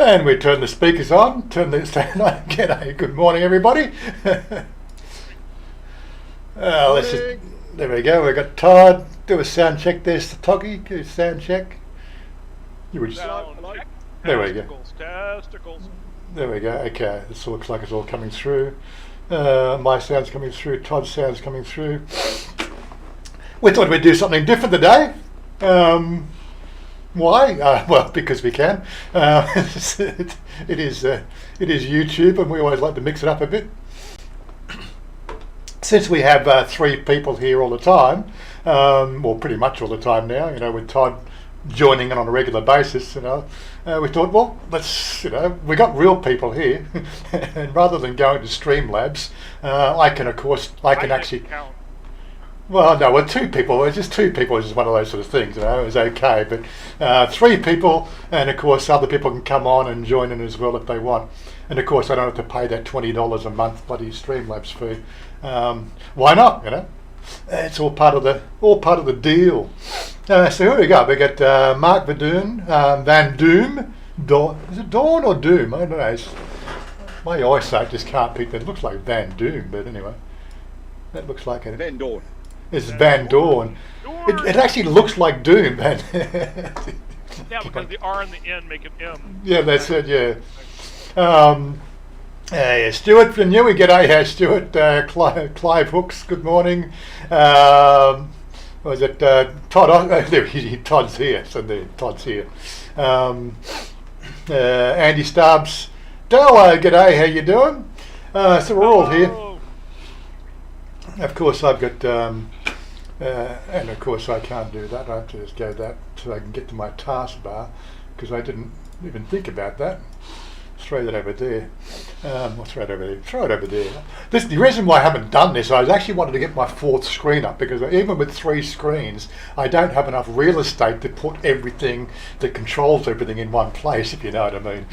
And we turn the speakers on, turn the stand on. G'day, good morning everybody. Let's just, there we go, we've got Todd, do a sound check there, Toggy, do a sound check. You were just, there we go. Testicles. There we go, okay, this looks like it's all coming through. My sound's coming through, Todd's sound's coming through. We thought we'd do something different today. Why? Well, because we can. It is YouTube, and we always like to mix it up a bit. Since we have 3 people here all the time, well, pretty much all the time now, with Todd joining in on a regular basis, we thought, well, let's, we got real people here, and rather than going to Streamlabs, I can actually count. Well, no, 2 people. Just 2 people is just one of those sort of things, It was okay, but 3 people, and of course other people can come on and join in as well if they want. And of course I don't have to pay that $20 a month bloody Streamlabs fee. Why not? It's all part of the deal. So here we go. We got Mark Van Doom. Is it Dawn or Doom? I don't know. My eyesight just can't pick that. It looks like Van Doom, but anyway, that looks like it. Van Dorn. It's Van Dorn. It actually looks like Doom. Yeah, because the R and the N make it M. Yeah, that's it, yeah. Stuart from Newey, g'day, Stuart. Clive Hooks, good morning. Was it Todd? Todd's here, so Todd's here. Andy Stubbs. Dello, g'day, how you doing? So we're all here. Of course, I've got, and of course I can't do that. I have to just go that so I can get to my taskbar, because I didn't even think about that. Throw that over there. Throw it over there. Throw it over there. The reason why I haven't done this, I was actually wanted to get my 4th screen up, because even with 3 screens, I don't have enough real estate to put everything that controls everything in one place, if you know what I mean.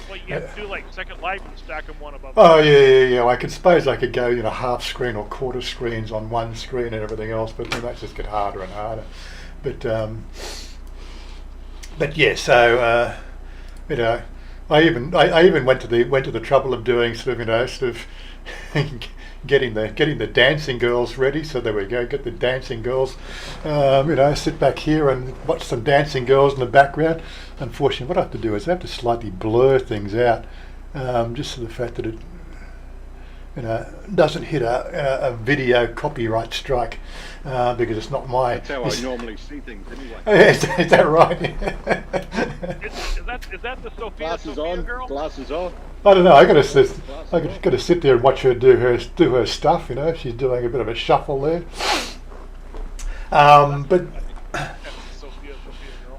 Well, you have to do like Second Life and stack them one above. Oh yeah. I suppose I could go, half screen or quarter screens on one screen and everything else, but that just get harder and harder. But yeah. So I even went to the trouble of doing sort of getting the dancing girls ready. So there we go. Get the dancing girls. Sit back here and watch some dancing girls in the background. Unfortunately, what I have to do is I have to slightly blur things out, just for the fact that it, doesn't hit a video copyright strike, because it's not my. That's how I normally see things anyway. Is that right? Is that the Sophia girl? Glasses off. I don't know. I got to sit there and watch her do her stuff. She's doing a bit of a shuffle there. But Sophia girl.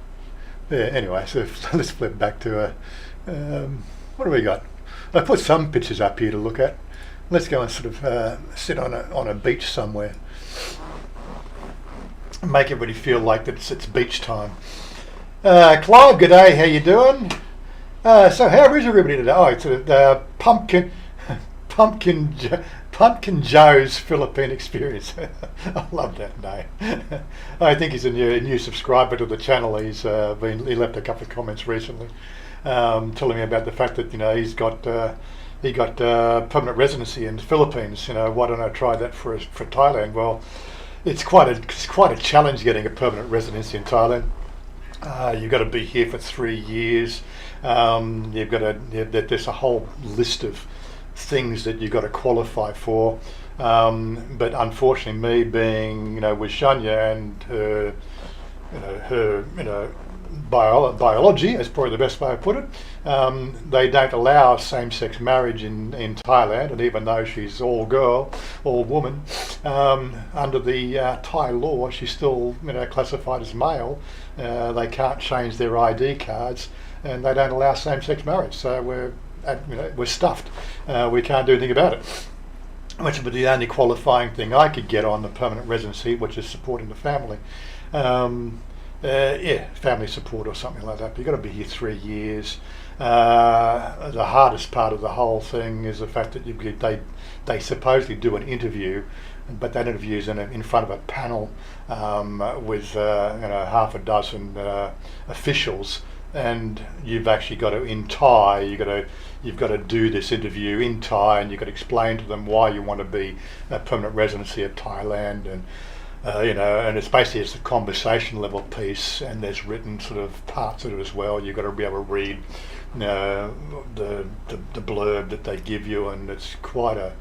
yeah. Anyway, so let's flip back to what do we got? I put some pictures up here to look at. Let's go and sort of sit on a beach somewhere. Make everybody feel like that it's beach time. Clive, g'day, how you doing? So how is everybody today? Oh, it's Pumpkin Joe's Philippine Experience. I love that name. I think he's a new subscriber to the channel. He left a couple of comments recently, telling me about the fact that he got permanent residency in the Philippines. Why don't I try that for Thailand? Well, it's quite a challenge getting a permanent residency in Thailand. You've got to be here for 3 years. There's a whole list of things that you've got to qualify for. But unfortunately, me being with Chanya and her biology is probably the best way to put it. They don't allow same-sex marriage in Thailand, and even though she's all girl, all woman, under the Thai law, she's still classified as male. They can't change their ID cards, and they don't allow same-sex marriage. So we're stuffed. We can't do anything about it. Which would be the only qualifying thing I could get on the permanent residency, which is supporting the family. Family support or something like that. But you've got to be here 3 years. The hardest part of the whole thing is the fact that they supposedly do an interview, but that interview is in front of a panel with half a dozen officials and you've actually got to, in Thai, you've got to do this interview in Thai, and you've got to explain to them why you want to be a permanent residency of Thailand, and and it's basically a conversation level piece, and there's written sort of parts of it as well. You've got to be able to read the blurb that they give you, and it's quite a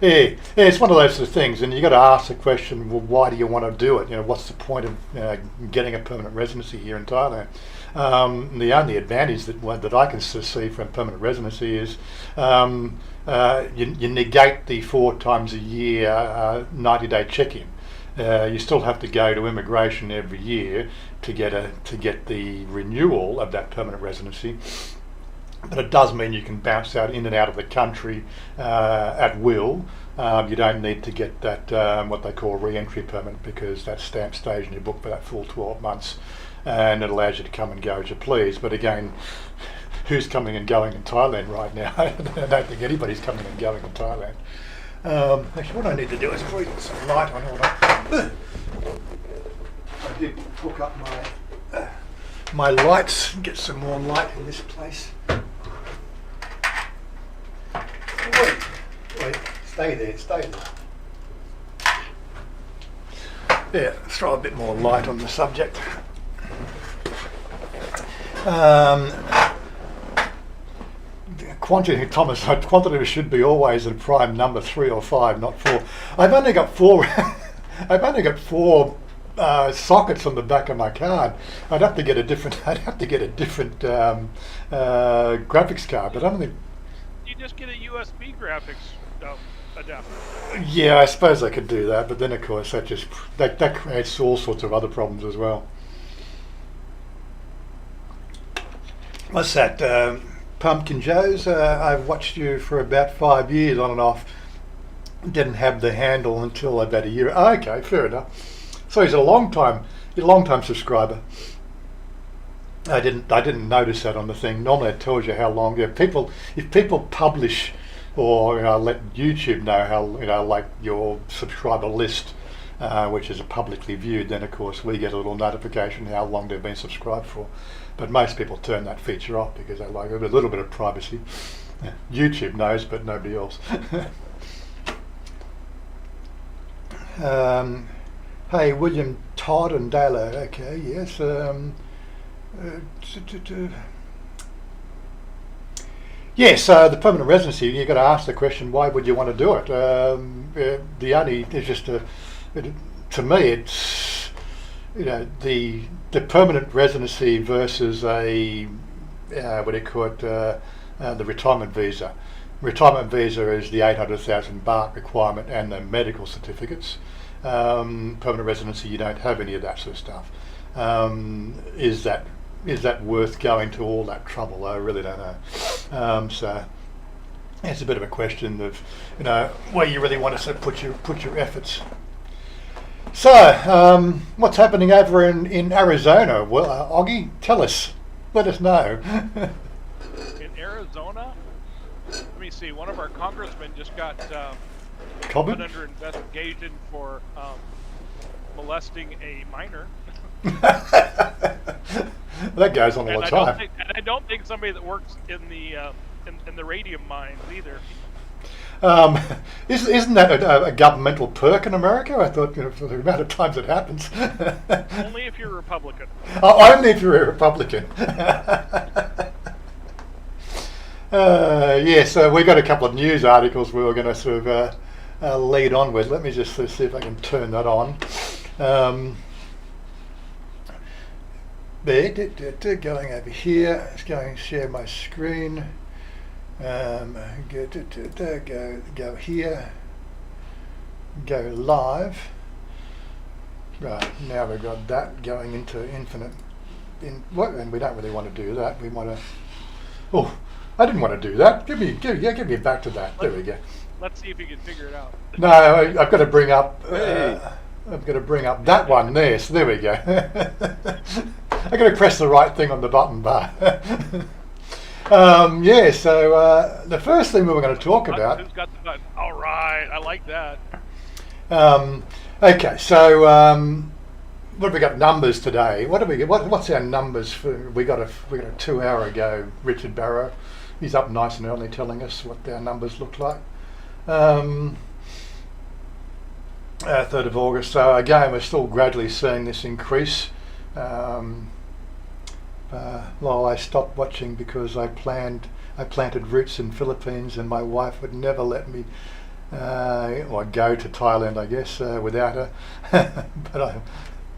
it's one of those sort of things, and you got to ask the question, well, why do you want to do it? What's the point of getting a permanent residency here in Thailand? The only advantage that I can see from permanent residency is you negate the 4 times a year 90-day check-in. You still have to go to immigration every year to get the renewal of that permanent residency. But it does mean you can bounce out in and out of the country at will. You don't need to get that what they call re-entry permit, because that stamp stays in your book for that full 12 months, and it allows you to come and go as you please. But again, who's coming and going in Thailand right now? I don't think anybody's coming and going in Thailand. Actually, what I need to do is put some light on. I did hook up my lights and get some more light in this place. Wait, stay there. Yeah, let's throw a bit more light on the subject. Quantity, Thomas. Quantity should be always a prime number 3 or 5, not 4. I've only got 4. I've only got 4 sockets on the back of my card. I'd have to get a different graphics card, but I don't think. You just get a USB graphics adapter. Yeah, I suppose I could do that, but then of course that creates all sorts of other problems as well. What's that? Pumpkin Joe's. I've watched you for about 5 years on and off. Didn't have the handle until about a year. Okay, fair enough. So he's a long time subscriber. I didn't notice that on the thing. Normally it tells you how long. If people publish or let YouTube know how like your subscriber list, which is publicly viewed, then of course we get a little notification how long they've been subscribed for. But most people turn that feature off because they like a little bit of privacy. YouTube knows, but nobody else. Hey, William Todd and Dalo. Okay, yes. Yes, the permanent residency, you've got to ask the question, why would you want to do it? The only, it's just to me, it's, the permanent residency versus a, what do you call it, the retirement visa. Retirement visa is the 800,000 baht requirement and the medical certificates. Permanent residency, you don't have any of that sort of stuff. Is that worth going to all that trouble? I really don't know. So it's a bit of a question of where you really want to sort of put your efforts. So what's happening over in Arizona? Well, Oggy, tell us. Let us know. In Arizona, let me see. One of our congressmen just got put under investigation for molesting a minor. That goes on all the time. I don't think somebody that works in the radium mines either. Isn't that a governmental perk in America? I thought for the amount of times it happens. Only if you're a Republican. Only if you're a Republican. So we got a couple of news articles we were going to sort of lead on with. Let me just see if I can turn that on. Going over here, it's going to share my screen. Go here, go live. Right, now we've got that going into infinite. And we don't really want to do that. We want to. Oh, I didn't want to do that. Give me back to that. There we go. Let's see if you can figure it out. No, I've got to bring up. I've got to bring up that one there. So there we go. I've got to press the right thing on the button bar. So the first thing we were going to talk about. Who's got the button? All right, I like that. Okay, so what have we got numbers today? What have we got? What's our numbers for? We got a 2 hour ago. Richard Barrow, he's up nice and early telling us what our numbers look like. 3rd of August. So again, we're still gradually seeing this increase. Well, I stopped watching because I planted roots in Philippines, and my wife would never let me or go to Thailand, I guess, without her.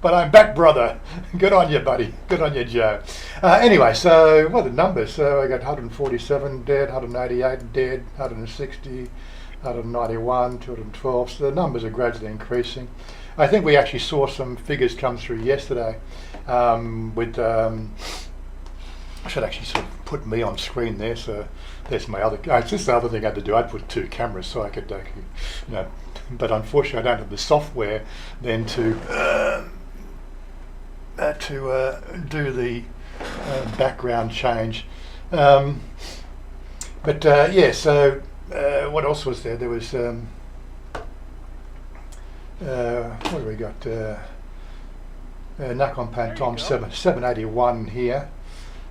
But I'm back, brother. Good on you, buddy. Good on you, Joe. Anyway, so what are the numbers? So I got 147 dead, 188 dead, 160, 191, 212. So the numbers are gradually increasing. I think we actually saw some figures come through yesterday with... I should actually sort of put me on screen there, so there's my other... It's just the other thing I had to do. I put 2 cameras so I could, but unfortunately I don't have the software then to do the background change. So what else was there? There was, what do we got? Nakhon Pathom 781 here.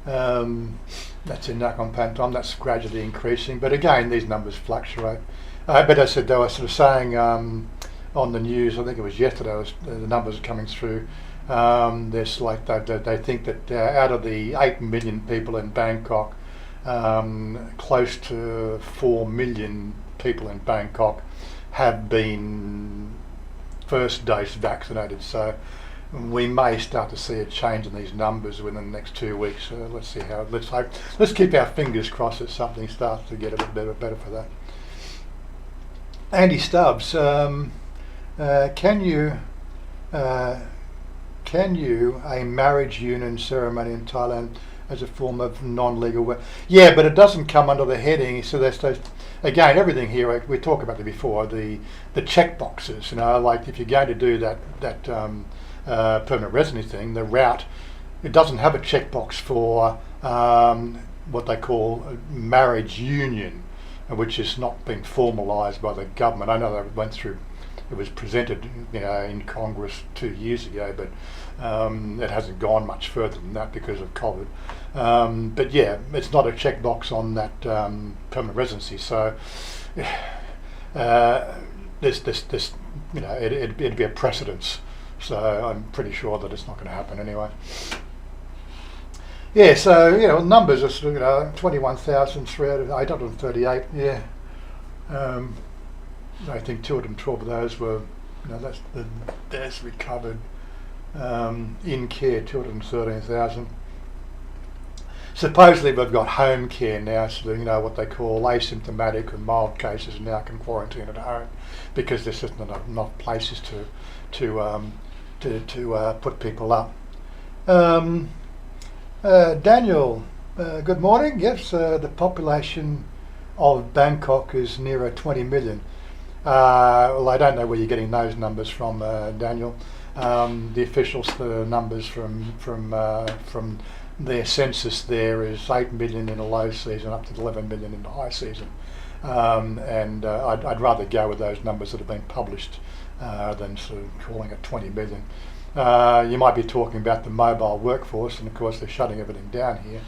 That's in Nakhon Pathom. That's gradually increasing, but again, these numbers fluctuate. But as I said, they were sort of saying on the news, I think it was yesterday, the numbers are coming through. There's like they think that out of the 8 million people in Bangkok, close to 4 million people in Bangkok have been first dose vaccinated. So we may start to see a change in these numbers within the next 2 weeks. Let's see how. Let's keep our fingers crossed that something starts to get a bit better for that. Andy Stubbs, can you a marriage union ceremony in Thailand as a form of non-legal work? Yeah, but it doesn't come under the heading. So there's those, again, everything here we talked about it before. The check boxes, like if you're going to do that permanent residency thing, the route, it doesn't have a checkbox for what they call a marriage union, which has not been formalised by the government. I know that went through, it was presented in Congress 2 years ago, but it hasn't gone much further than that because of COVID. But yeah, it's not a checkbox on that permanent residency. So it'd be a precedence. So I'm pretty sure that it's not going to happen anyway. Yeah, so numbers are sort of 21,838. Yeah, I think 212 of those were, that's recovered. In care, 213,000. Supposedly we've got home care now, so what they call asymptomatic and mild cases now can quarantine at home because there's just not enough places to put people up. Daniel, good morning. Yes, the population of Bangkok is nearer 20 million. Well, I don't know where you're getting those numbers from, Daniel. The official numbers from their census there is 8 million in the low season up to 11 million in the high season. I'd rather go with those numbers that have been published than sort of calling it 20 million. You might be talking about the mobile workforce, and of course they're shutting everything down here.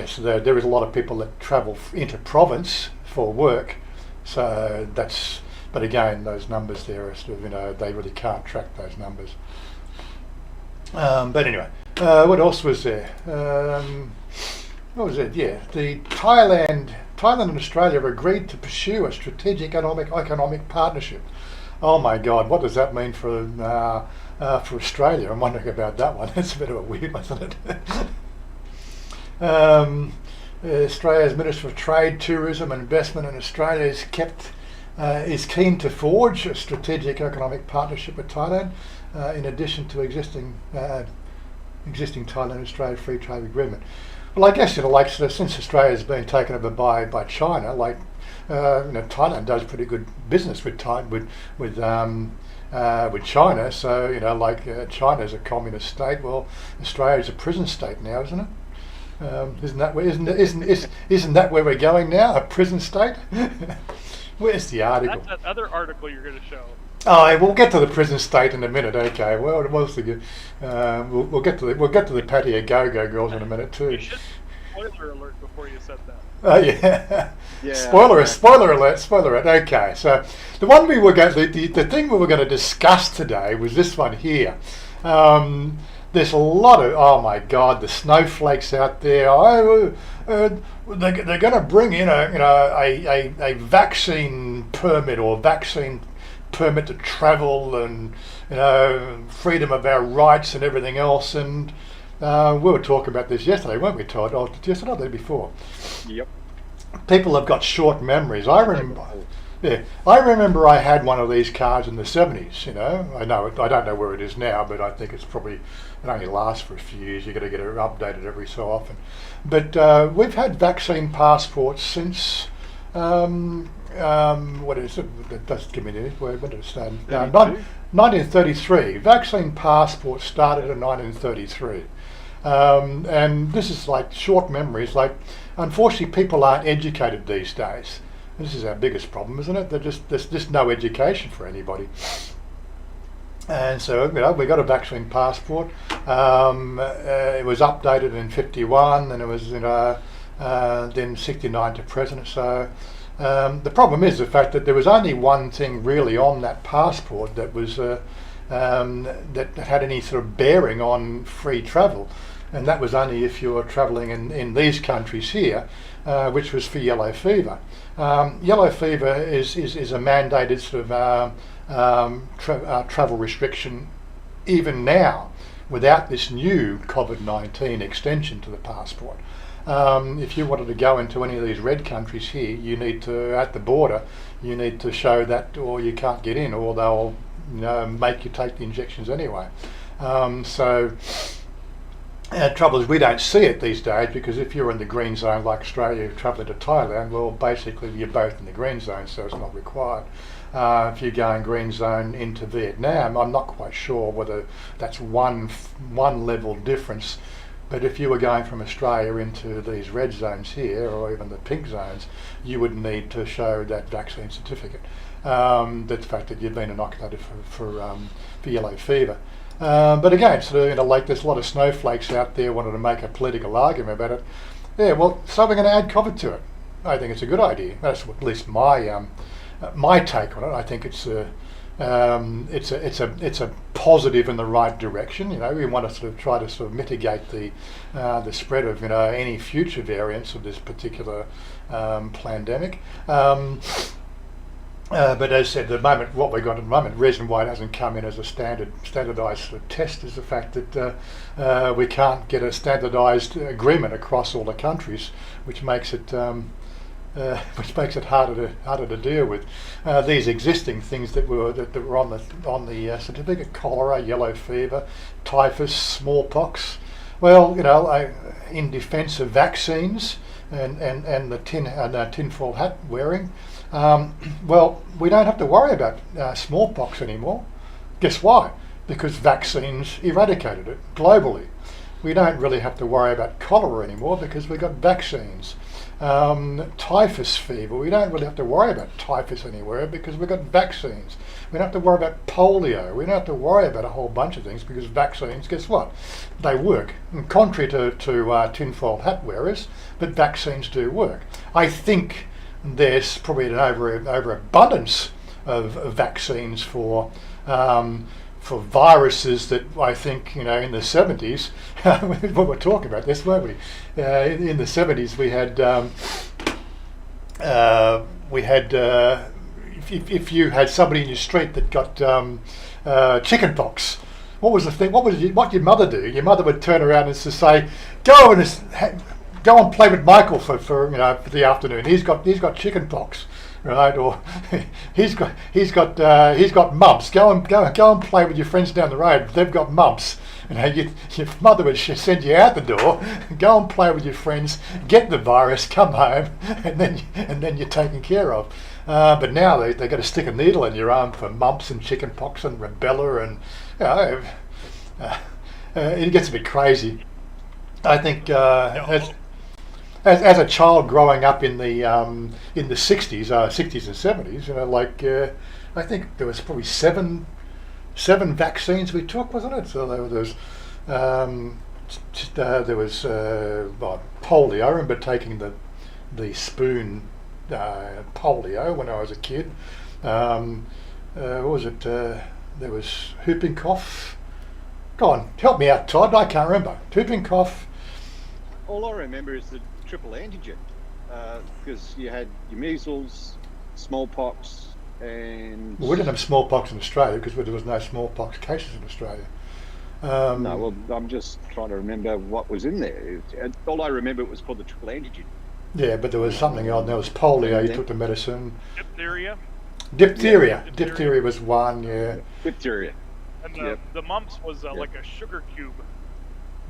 So there is a lot of people that travel into province for work. So but again, those numbers there are sort of, they really can't track those numbers. But anyway, what else was there? What was it? Yeah, the Thailand and Australia have agreed to pursue a strategic economic partnership. Oh my God, what does that mean for Australia? I'm wondering about that one. It's a bit of a weird one, isn't it? Australia's Minister of Trade, Tourism and Investment in Australia is keen to forge a strategic economic partnership with Thailand, in addition to existing Thailand-Australia free trade agreement. Well, I guess since Australia's been taken over by China, Thailand does pretty good business with China. So China's a communist state. Well, Australia's a prison state now, isn't it? Isn't that where we're going now? A prison state? Where's the article? That's that other article you're going to show. Oh, we'll get to the prison state in a minute. Okay. Well, it was the. We'll get to the patio go-go girls in a minute too. You should spoiler alert before you said that. Oh yeah. Yeah. Spoiler alert. Okay, so the one we were going, the thing we were going to discuss today was this one here. There's a lot of, oh my God, the snowflakes out there. They're going to bring in a vaccine permit or vaccine permit to travel and freedom of our rights and everything else. And we were talking about this yesterday, weren't we, Todd? Oh, yesterday or the day before. Yep. People have got short memories. I remember I had one of these cars in the 70s. I don't know where it is now, but I think it's probably, it only lasts for a few years. You've got to get it updated every so often. But we've had vaccine passports since what is it? Just give me the word. When did it start? 1933. Vaccine passports started in 1933. And this is like short memories. Like, unfortunately, people aren't educated these days. This is our biggest problem, isn't it? There's just no education for anybody. And so, we got a vaccine passport. It was updated in 51, and it was then 69 to present. So the problem is the fact that there was only one thing really on that passport that was that had any sort of bearing on free travel. And that was only if you were travelling in these countries here, which was for yellow fever. Yellow fever is a mandated sort of travel restriction even now, without this new COVID-19 extension to the passport. If you wanted to go into any of these red countries here, you need to, at the border, you need to show that, or you can't get in, or they'll make you take the injections anyway. Trouble is we don't see it these days, because if you're in the green zone like Australia, travelling to Thailand, well, basically you're both in the green zone, so it's not required. If you go in green zone into Vietnam, I'm not quite sure whether that's one level difference. But if you were going from Australia into these red zones here, or even the pink zones, you would need to show that vaccine certificate. The fact that you've been inoculated for yellow fever. But again, like there's a lot of snowflakes out there wanting to make a political argument about it. Yeah, well, so we're going to add COVID to it. I think it's a good idea. That's at least my take on it. I think it's a positive in the right direction. We want to try to mitigate the spread of any future variants of this particular pandemic. But as I said, what we got at the moment, the reason why it hasn't come in as a standardised sort of test is the fact that we can't get a standardised agreement across all the countries, which makes it harder to deal with. These existing things that were on the certificate: cholera, yellow fever, typhus, smallpox. Well, in defence of vaccines and the tinfoil hat wearing. Well, we don't have to worry about smallpox anymore. Guess why? Because vaccines eradicated it globally. We don't really have to worry about cholera anymore because we've got vaccines. Typhus fever, we don't really have to worry about typhus anywhere because we've got vaccines. We don't have to worry about polio. We don't have to worry about a whole bunch of things because vaccines, guess what? They work. And contrary to tinfoil hat wearers, but vaccines do work. I think there's probably an overabundance of vaccines for viruses that I think, in the 70s, we were talking about this, weren't we? In the 70s we had if you had somebody in your street that got chicken pox, what was the thing? What your mother do? Your mother would turn around and say, go and play with Michael for the afternoon. He's got chicken pox, right? Or he's got mumps. Go and play with your friends down the road. They've got mumps. Your mother would send you out the door. Go and play with your friends. Get the virus. Come home, and then you're taken care of. But now they got to stick a needle in your arm for mumps and chicken pox and rubella, and it gets a bit crazy. I think as a child growing up in the 60s and 70s, I think there was probably seven vaccines we took, wasn't it? So there was polio. I remember taking the spoon polio when I was a kid. What was it? There was whooping cough. Go on, help me out, Todd. I can't remember. Whooping cough. All I remember is the triple antigen, because you had your measles, smallpox, and... Well, we didn't have smallpox in Australia because there was no smallpox cases in Australia. No, well, I'm just trying to remember what was in there. All I remember it was called the triple antigen. Yeah, but there was something else. There was polio. You took the medicine. Diphtheria. Diphtheria was one. Yeah. Diphtheria. And the mumps was like a sugar cube.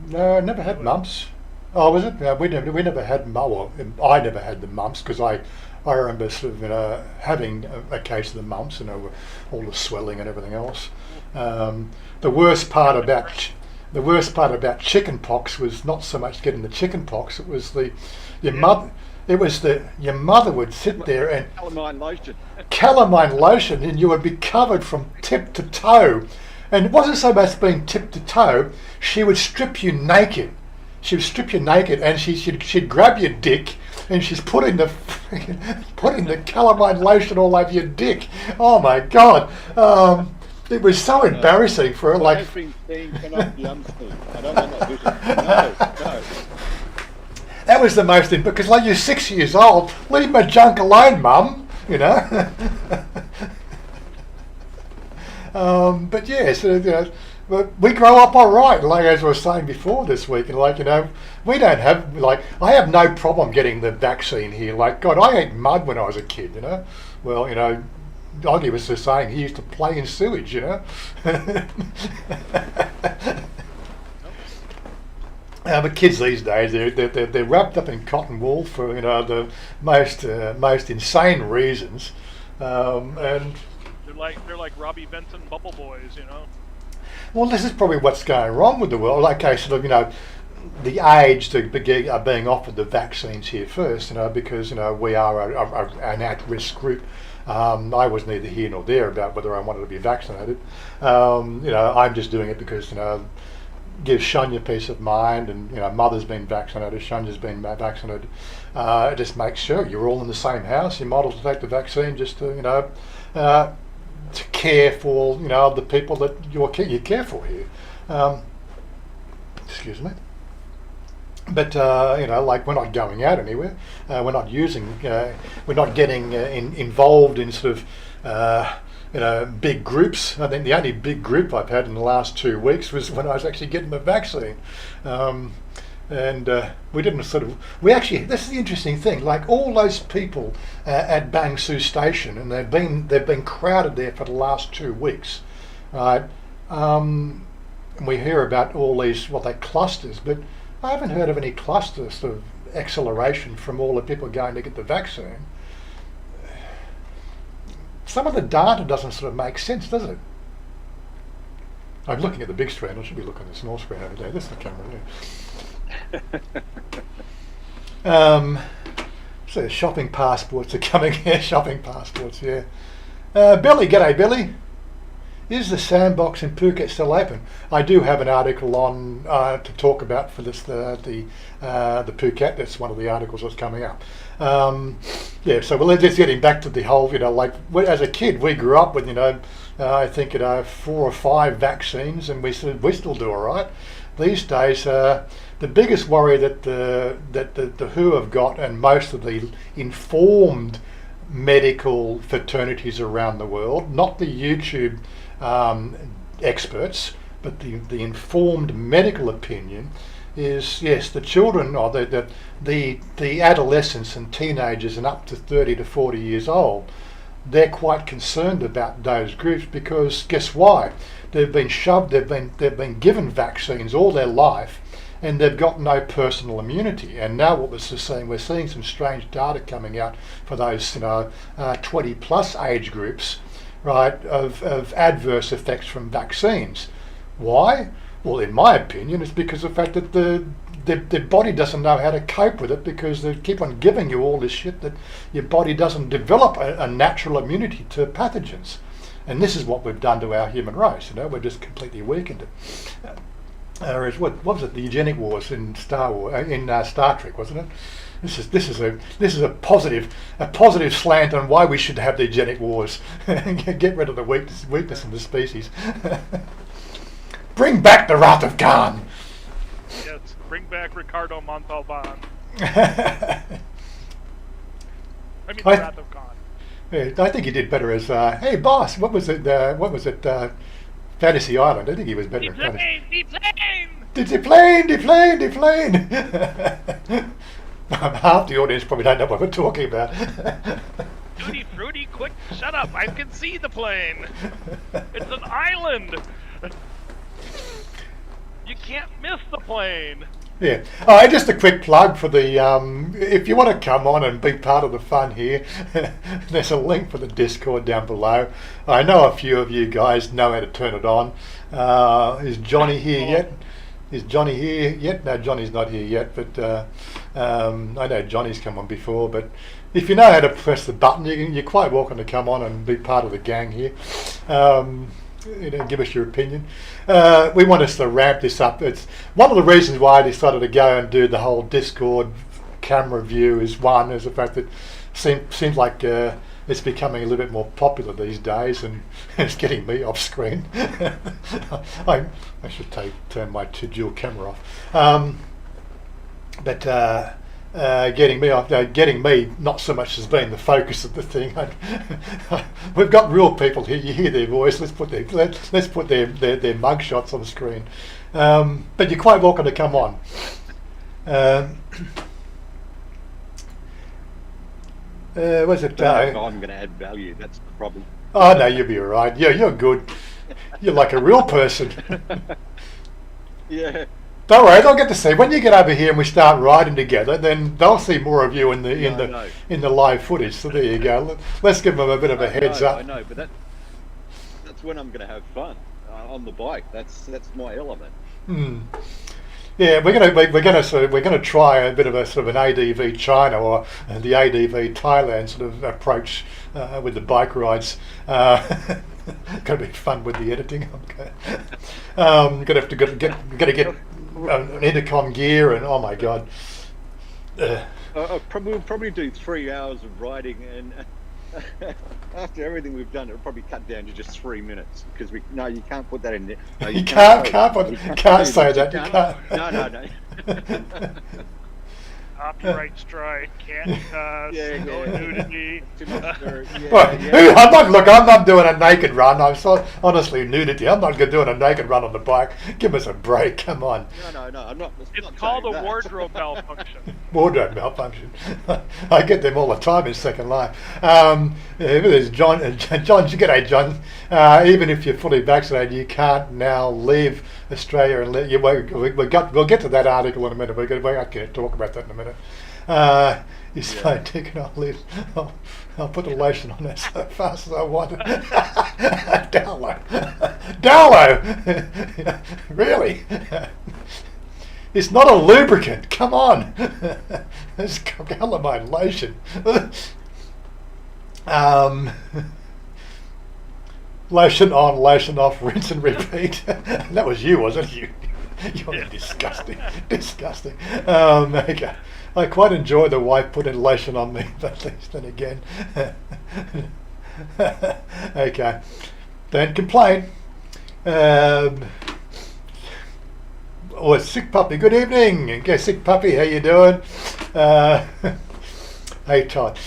No, I never had mumps. Oh, was it? No, we never had well, I never had the mumps because I remember sort of having a case of the mumps, all the swelling and everything else. The worst part about chicken pox was not so much getting the chicken pox. It was your mother would sit there and calamine lotion, and you would be covered from tip to toe. And it wasn't so much being tip to toe. She would strip you naked. She would strip you naked, and she'd grab your dick, and she's putting the calamine lotion all over your dick. Oh my God! It was so embarrassing for her. Like, I've been seen, cannot be unseen. I don't want that vision. No. That was the most because like you're 6 years old. Leave my junk alone, Mum. But yeah, so we grow up all right. Like as I was saying before this week, and we don't have I have no problem getting the vaccine here. Like God, I ate mud when I was a kid. Well, Oggy was just saying he used to play in sewage. But kids these days, they're wrapped up in cotton wool for the most insane reasons, and they're like Robbie Benson bubble boys, Well, this is probably what's going wrong with the world. Like, okay, sort of, the age to are being offered the vaccines here first, because we are an at-risk group. I was neither here nor there about whether I wanted to be vaccinated. I'm just doing it because gives Chanya peace of mind, and mother's been vaccinated, Chanya's been vaccinated. It just makes sure you're all in the same house. You might as well take the vaccine just to to care for the people that you care for here. Excuse me. But we're not going out anywhere. We're not getting involved in sort of big groups. I think the only big group I've had in the last 2 weeks was when I was actually getting the vaccine. We didn't we actually, this is the interesting thing, like all those people at Bang Sue Station, and they've been crowded there for the last 2 weeks, right? And we hear about all these, clusters, but I haven't heard of any clusters of acceleration from all the people going to get the vaccine. Some of the data doesn't sort of make sense, does it? I'm looking at the big screen. I should be looking at the small screen over there. This is the camera there. So shopping passports are coming here. Shopping passports, yeah. Billy, g'day, Billy. Is the Sandbox in Phuket still open? I do have an article on to talk about for this the Phuket. That's one of the articles that's coming up. So we're just getting back to the whole, as a kid we grew up with I think 4 or 5 vaccines, and we still do all right. These days, the biggest worry that the WHO have got, and most of the informed medical fraternities around the world, not the YouTube experts, but the informed medical opinion is, yes, the children or the adolescents and teenagers and up to 30 to 40 years old, they're quite concerned about those groups because guess why? They've been given vaccines all their life, and they've got no personal immunity. And now what we're seeing some strange data coming out for those 20 plus age groups, right, of adverse effects from vaccines. Why? Well, in my opinion, it's because of the fact that the body doesn't know how to cope with it, because they keep on giving you all this shit that your body doesn't develop a natural immunity to pathogens. And this is what we've done to our human race. You know, we've just completely weakened it. Whereas what was it? The eugenic wars in Star Trek, wasn't it? This is a positive slant on why we should have the eugenic wars. Get rid of the weakness in the species. Bring back the Wrath of Khan. Yes, bring back Ricardo Montalban. Wrath of Khan. Yeah, I think he did better as hey boss. What was it? Fantasy Island. I think he was better. Deplane. Half the audience probably don't know what we're talking about. Tutti Frutti, quick, shut up! I can see the plane. It's an island. You can't miss the plane. Yeah. Just a quick plug for the, if you want to come on and be part of the fun here, there's a link for the Discord down below. I know a few of you guys know how to turn it on. Is Johnny here yet? Is Johnny here yet? No, Johnny's not here yet, but I know Johnny's come on before. But if you know how to press the button, you're quite welcome to come on and be part of the gang here. Give us your opinion. We want us to ramp this up. It's one of the reasons why I decided to go and do the whole Discord camera view is the fact that seems like it's becoming a little bit more popular these days, and it's getting me off screen. I should turn my dual camera off. Getting me not so much as being the focus of the thing. We've got real people here. You hear their voice. Let's put their mug shots on the screen. But you're quite welcome to come on. Was it? I'm going to add value. That's the problem. Oh no, you'll be all right. Yeah, you're good. You're like a real person. Yeah. Don't worry, they'll get to see when you get over here and we start riding together. Then they'll see more of you in the live footage. So there you go. Let's give them a bit of a heads up. I know, but that's when I'm going to have fun on the bike. That's my element. Yeah, we're going to try a bit of a sort of an ADV China or the ADV Thailand sort of approach with the bike rides. Going to be fun with the editing. Going to have to get an intercom gear and oh my god. We'll probably do 3 hours of riding, and after everything we've done, it'll probably cut down to just 3 minutes because you can't put that in there. No, you can't say that. You can't. No. Copyright strike, can't cuss, no nudity. I'm not doing a naked run. I'm so honestly nudity. I'm not doing a naked run on the bike. Give us a break. Come on. No. I'm not. It's called a wardrobe malfunction. Wardrobe malfunction. I get them all the time in Second Life. There's John. G'day, John. Even if you're fully vaccinated, you can't now leave Australia and we'll get to that article in a minute. We're going to talk about that in a minute. You say, Dick, and I'll put the lotion on there so fast as I want. Dowlow. Really? It's not a lubricant. Come on. It's calamine lotion. Lotion on, lotion off, rinse and repeat. That was you, wasn't it? You're disgusting. Okay. I quite enjoy the wife putting lotion on me, but then again. Okay. Don't complain. Sick puppy. Good evening. Okay, sick puppy. How you doing? Hey, Todd.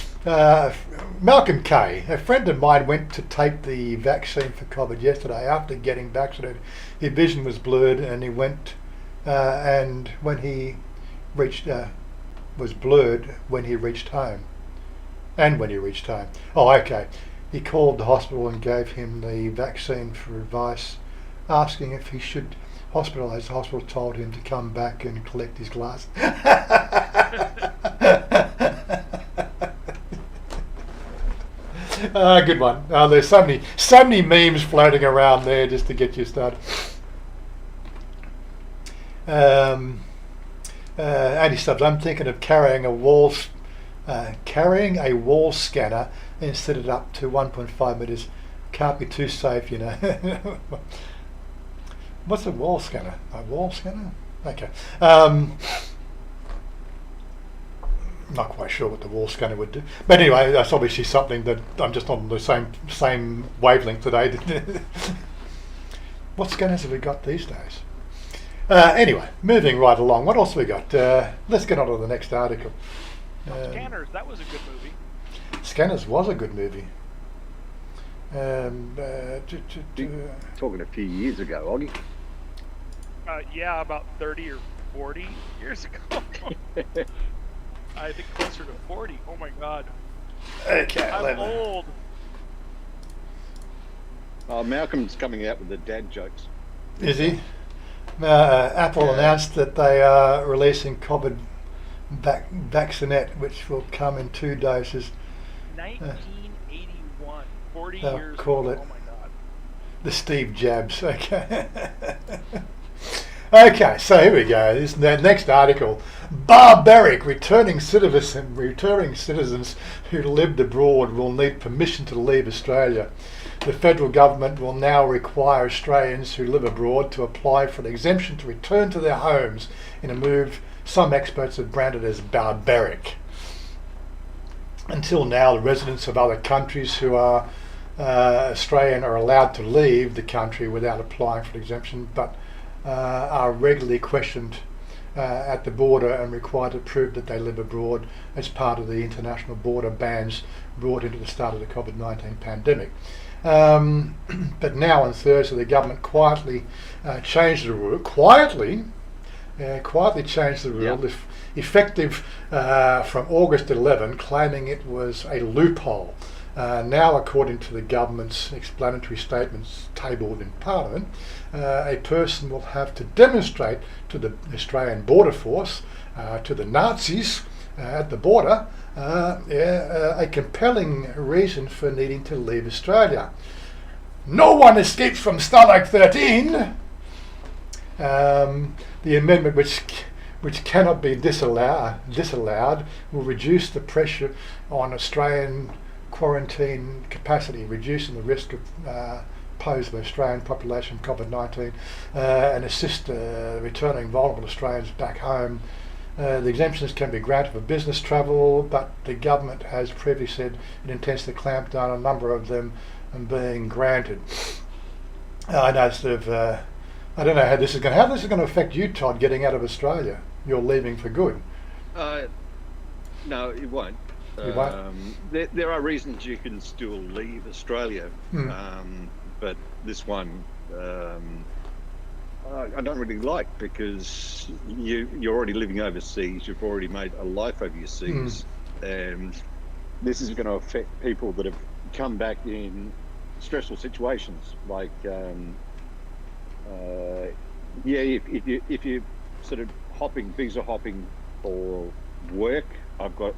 Malcolm K. A friend of mine went to take the vaccine for COVID yesterday. After getting vaccinated, his vision was blurred, and he went and when he reached was blurred when he reached home. Oh, okay. He called the hospital and gave him the vaccine for advice, asking if he should hospitalise. The hospital told him to come back and collect his glass. Good one. There's so many memes floating around there just to get you started. Anti-subs. I'm thinking of carrying a wall scanner and set it up to 1.5 meters Can't be too safe, you know. What's a wall scanner? A wall scanner? Okay. Not quite sure what the wall scanner would do, but anyway, that's obviously something that I'm just on the same wavelength today. What scanners have we got these days? Anyway, moving right along. What else have we got? Let's get on to the next article. Scanners, that was a good movie. Scanners was a good movie. Talking a few years ago, Oggy. Yeah, about 30 or 40 years ago. I think closer to 40. Oh my God. Okay, I'm old. Malcolm's coming out with the dad jokes. Is he? Apple announced that they are releasing COVID vaccinate, which will come in 2 doses. 1981. 40 They'll years call ago. it Oh my God. the Steve Jabs. Okay. Okay, so here we go. This the next article. Barbaric returning citizens who lived abroad will need permission to leave Australia. The federal government will now require Australians who live abroad to apply for an exemption to return to their homes in a move some experts have branded as barbaric. Until now, the residents of other countries who are Australian are allowed to leave the country without applying for an exemption, but are regularly questioned at the border and required to prove that they live abroad as part of the international border bans brought into the start of the COVID-19 pandemic. But now on Thursday, the government quietly changed the rule. Quietly changed the rule, Yeah. effective from August 11, claiming it was a loophole. Now, according to the government's explanatory statements tabled in Parliament, a person will have to demonstrate to the Australian Border Force, to the Nazis at the border, a compelling reason for needing to leave Australia. No one escapes from Stalag 13. The amendment, which cannot be disallowed, will reduce the pressure on Australian quarantine capacity, reducing the risk of posed by Australian population COVID-19 and assist returning vulnerable Australians back home. The exemptions can be granted for business travel, but the government has previously said it intends to clamp down on a number of them and being granted. I know I don't know how this is going to affect you, Todd, getting out of Australia. You're leaving for good. No, it won't. It won't? There are reasons you can still leave Australia, but this one I don't really like, because you're already living overseas. You've already made a life overseas, and this is going to affect people that have come back in stressful situations, like if you're sort of visa hopping for work. I've got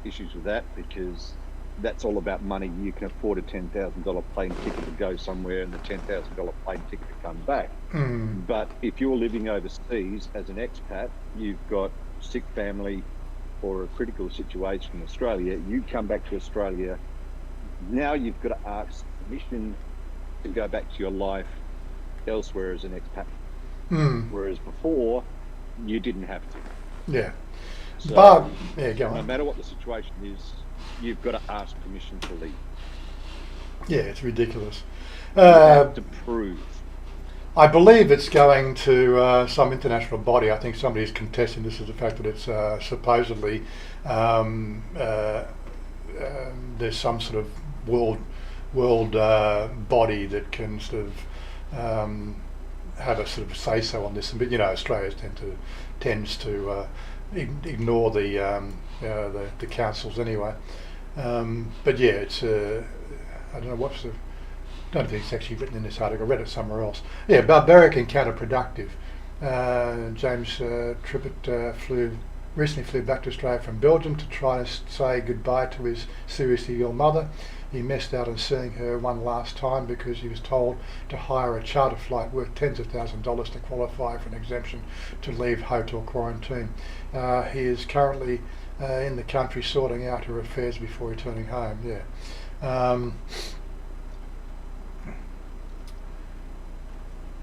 issues with that, because that's all about money. You can afford a $10,000 plane ticket to go somewhere and the $10,000 plane ticket to come back. But if you're living overseas as an expat, you've got sick family or a critical situation in Australia, you come back to Australia, now you've got to ask permission to go back to your life elsewhere as an expat. Whereas before, you didn't have to. Yeah. So, Go on. No matter what the situation is, you've got to ask permission to leave. Yeah, it's ridiculous. You have to prove. I believe it's going to some international body. I think somebody's contesting this as the fact that it's supposedly there's some sort of world body that can sort of have a sort of say so on this. But Australia tends to ignore the councils anyway. But yeah, it's I don't know I don't think it's actually written in this article. I read it somewhere else. Yeah, barbaric and counterproductive. James Trippett recently flew back to Australia from Belgium to try to say goodbye to his seriously ill mother. He missed out on seeing her one last time because he was told to hire a charter flight worth tens of thousands of dollars to qualify for an exemption to leave hotel quarantine. He is currently in the country sorting out her affairs before returning home. Yeah.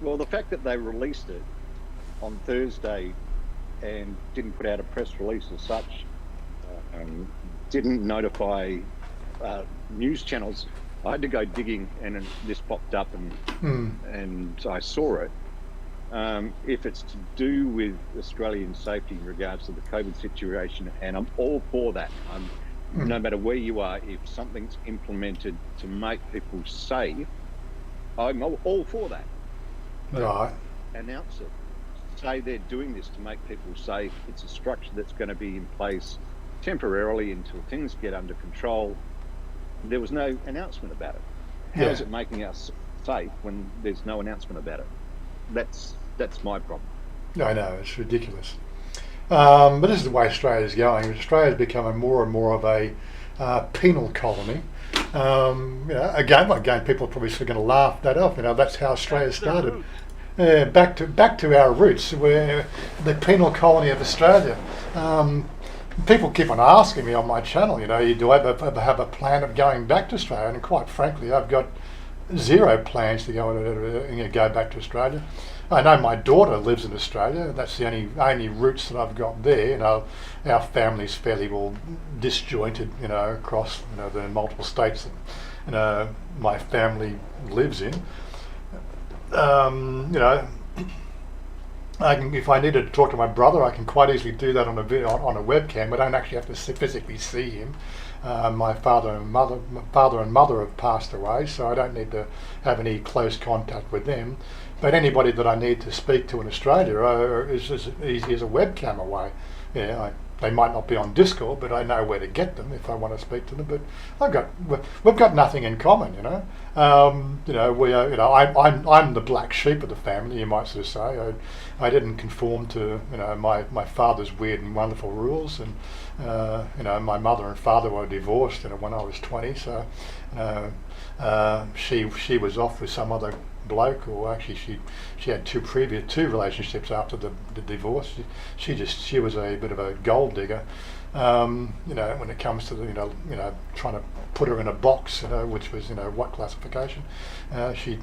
Well, the fact that they released it on Thursday and didn't put out a press release as such, didn't notify news channels. I had to go digging, and this popped up, and I saw it. If it's to do with Australian safety in regards to the COVID situation, and I'm all for that. No matter where you are, if something's implemented to make people safe, I'm all for that. Right. Announce it. Say they're doing this to make people safe. It's a structure that's going to be in place temporarily until things get under control. There was no announcement about it. How is it making us safe when there's no announcement about it? That's my problem. I know, it's ridiculous. But this is the way Australia's going. Australia's becoming more and more of a penal colony. Again, people are probably sort of going to laugh that off. That's how Australia started. Back to our roots. We're the penal colony of Australia. People keep on asking me on my channel, do I ever have a plan of going back to Australia? And quite frankly, I've got zero plans to go back to Australia. I know my daughter lives in Australia. That's the only roots that I've got there. Our family's fairly well disjointed, across the multiple states that my family lives in. If I needed to talk to my brother, I can quite easily do that on a webcam. I don't actually have to physically see him. My father and mother have passed away, so I don't need to have any close contact with them. But anybody that I need to speak to in Australia is as easy as a webcam away. They might not be on Discord, but I know where to get them if I want to speak to them. But we've got nothing in common, I'm the black sheep of the family, you might sort of say. I didn't conform to my father's weird and wonderful rules, and my mother and father were divorced when I was 20. So she was off with some other bloke, or actually she had two relationships after the divorce. She was a bit of a gold digger, when it comes to trying to put her in a box, which was what classification. She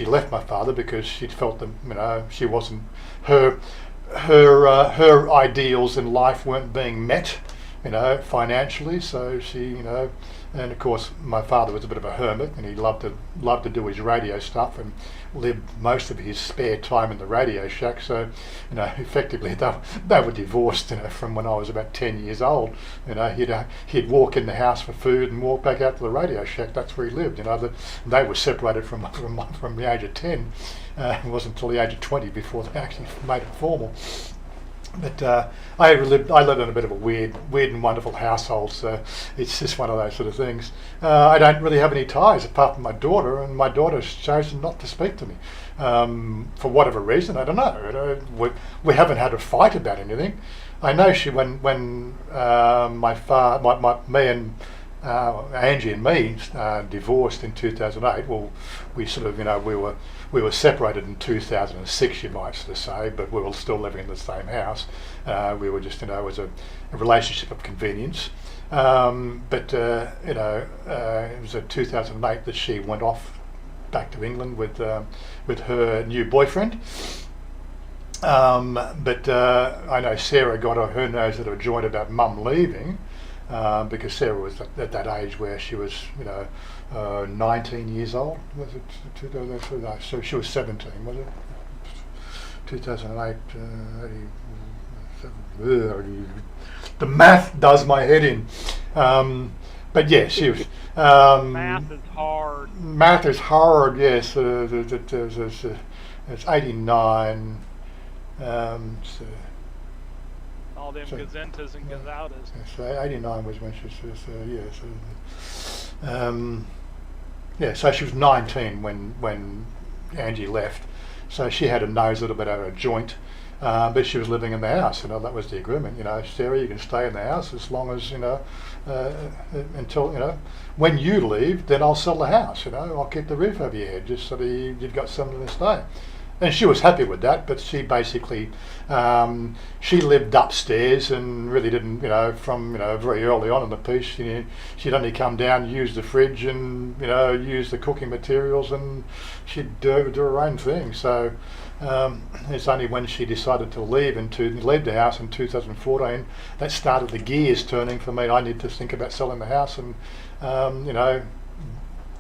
left my father because she felt that she wasn't her ideals in life weren't being met, financially. So she, and of course my father was a bit of a hermit, and he loved to do his radio stuff and lived most of his spare time in the Radio Shack. So, effectively they were divorced, from when I was about 10 years old. He'd walk in the house for food and walk back out to the Radio Shack. That's where he lived. They were separated from the age of 10. It wasn't until the age of 20 before they actually made it formal. But I lived in a bit of a weird and wonderful household, so it's just one of those sort of things. I don't really have any ties apart from my daughter, and my daughter's chosen not to speak to me for whatever reason. I don't know. We haven't had a fight about anything. I know when me and Angie and me divorced in 2008. Well, we sort of we were separated in 2006, you might sort of say, but we were still living in the same house. We were just it was a relationship of convenience. But it was in 2008 that she went off back to England with her new boyfriend. But I know Sarah got her nose at a joint about mum leaving. Because Sarah was at that age where she was, 19 years old. Was it 2003? No, so she was 17, was it? 2008. The math does my head in. But yeah, she was. Math is hard. Math is hard. Yes, it's 89. So, all them gazentas and gazautas. So 89 was when she was, so she was 19 when Angie left. So she had a nose a little bit out of a joint, but she was living in the house. That was the agreement. Sarah, you can stay in the house as long as until when you leave, then I'll sell the house. I'll keep the roof over your head just so that you've got something to stay. and she was happy with that, but she basically, she lived upstairs and really didn't, from, very early on in the piece, she'd only come down, use the fridge and, use the cooking materials, and she'd do her own thing. So it's only when she decided to leave the house in 2014 that started the gears turning for me. I need to think about selling the house and,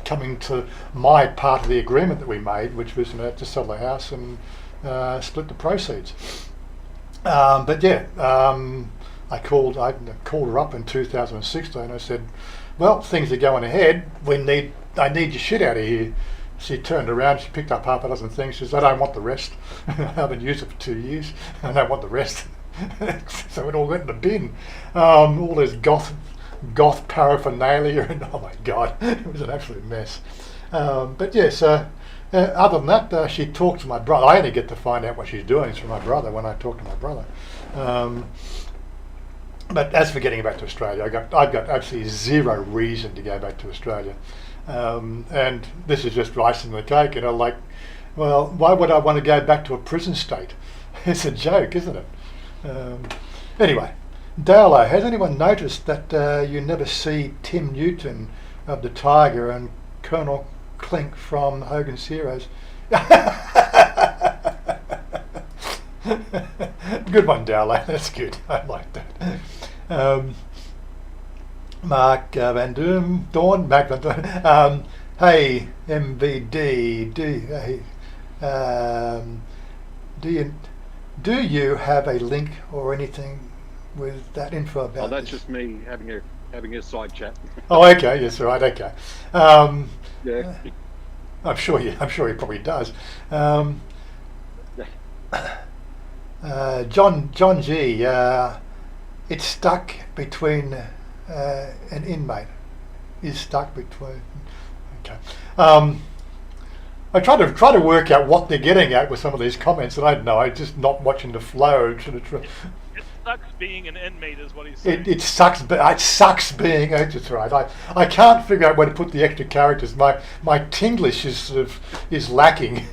coming to my part of the agreement that we made, which was to sell the house and split the proceeds. But yeah, I called her up in 2016. I said, well, things are going ahead. I need your shit out of here. She turned around, she picked up half a dozen things. She said, I don't want the rest. I haven't used it for 2 years. I don't want the rest. So it all went in the bin. All this goth paraphernalia, and oh my God, it was an absolute mess. But yes, other than that, she talked to my brother. I only get to find out what she's doing through my brother when I talk to my brother. But as for getting back to Australia, I've got absolutely zero reason to go back to Australia. And this is just icing the cake, well, why would I want to go back to a prison state? It's a joke, isn't it? Anyway, Dalo, has anyone noticed that you never see Tim Newton of the Tiger and Colonel Clink from Hogan's Heroes? Good one, Dalo. That's good. I like that. Mark Van Dawn, Mark Van Dawn. Hey, MVD, do you have a link or anything with that info about? Oh, that's just me having a side chat. Oh, okay. Yes, all right. Okay. Yeah. I'm sure he probably does. John G. It's stuck between an inmate. Is stuck between. Okay. I try to work out what they're getting at with some of these comments, and I don't know. I'm just not watching the flow. It sucks being an inmate, is what he's saying. It sucks. It sucks being. That's right. I can't figure out where to put the extra characters. My Tinglish is lacking.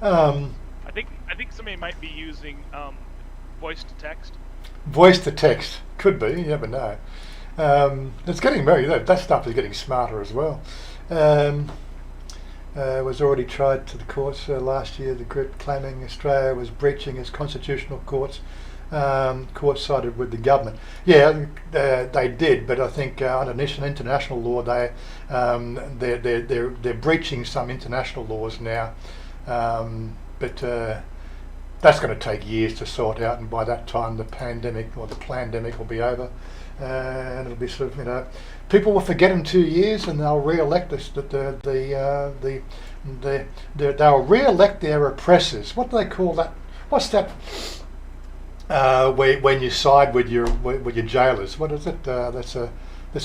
I think somebody might be using voice to text. Voice to text could be. You never know. It's getting that stuff is getting smarter as well. Was already tried to the courts last year. The group claiming Australia was breaching its constitutional courts. Courts sided with the government. Yeah, they did, but I think under international law, they're breaching some international laws now. But that's going to take years to sort out, and by that time the pandemic will be over, and it'll be sort of people will forget in 2 years, and they'll re-elect they'll re-elect their oppressors. What do they call that? What's that? When you side with your jailers, what is it? That's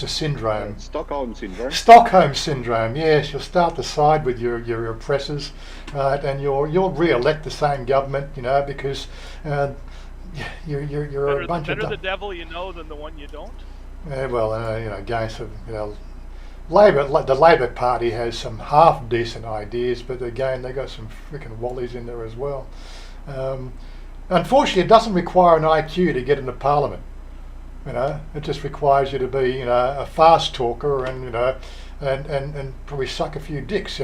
a syndrome. Stockholm syndrome. Stockholm syndrome. Yes, you'll start to side with your oppressors, right? And you'll re-elect the same government, because you're better, a bunch better of the devil you know than the one you don't. Well, again, so the Labor Party has some half decent ideas, but again, they got some freaking wallies in there as well. Unfortunately, it doesn't require an IQ to get into Parliament. It just requires you to be, a fast talker and and probably suck a few dicks.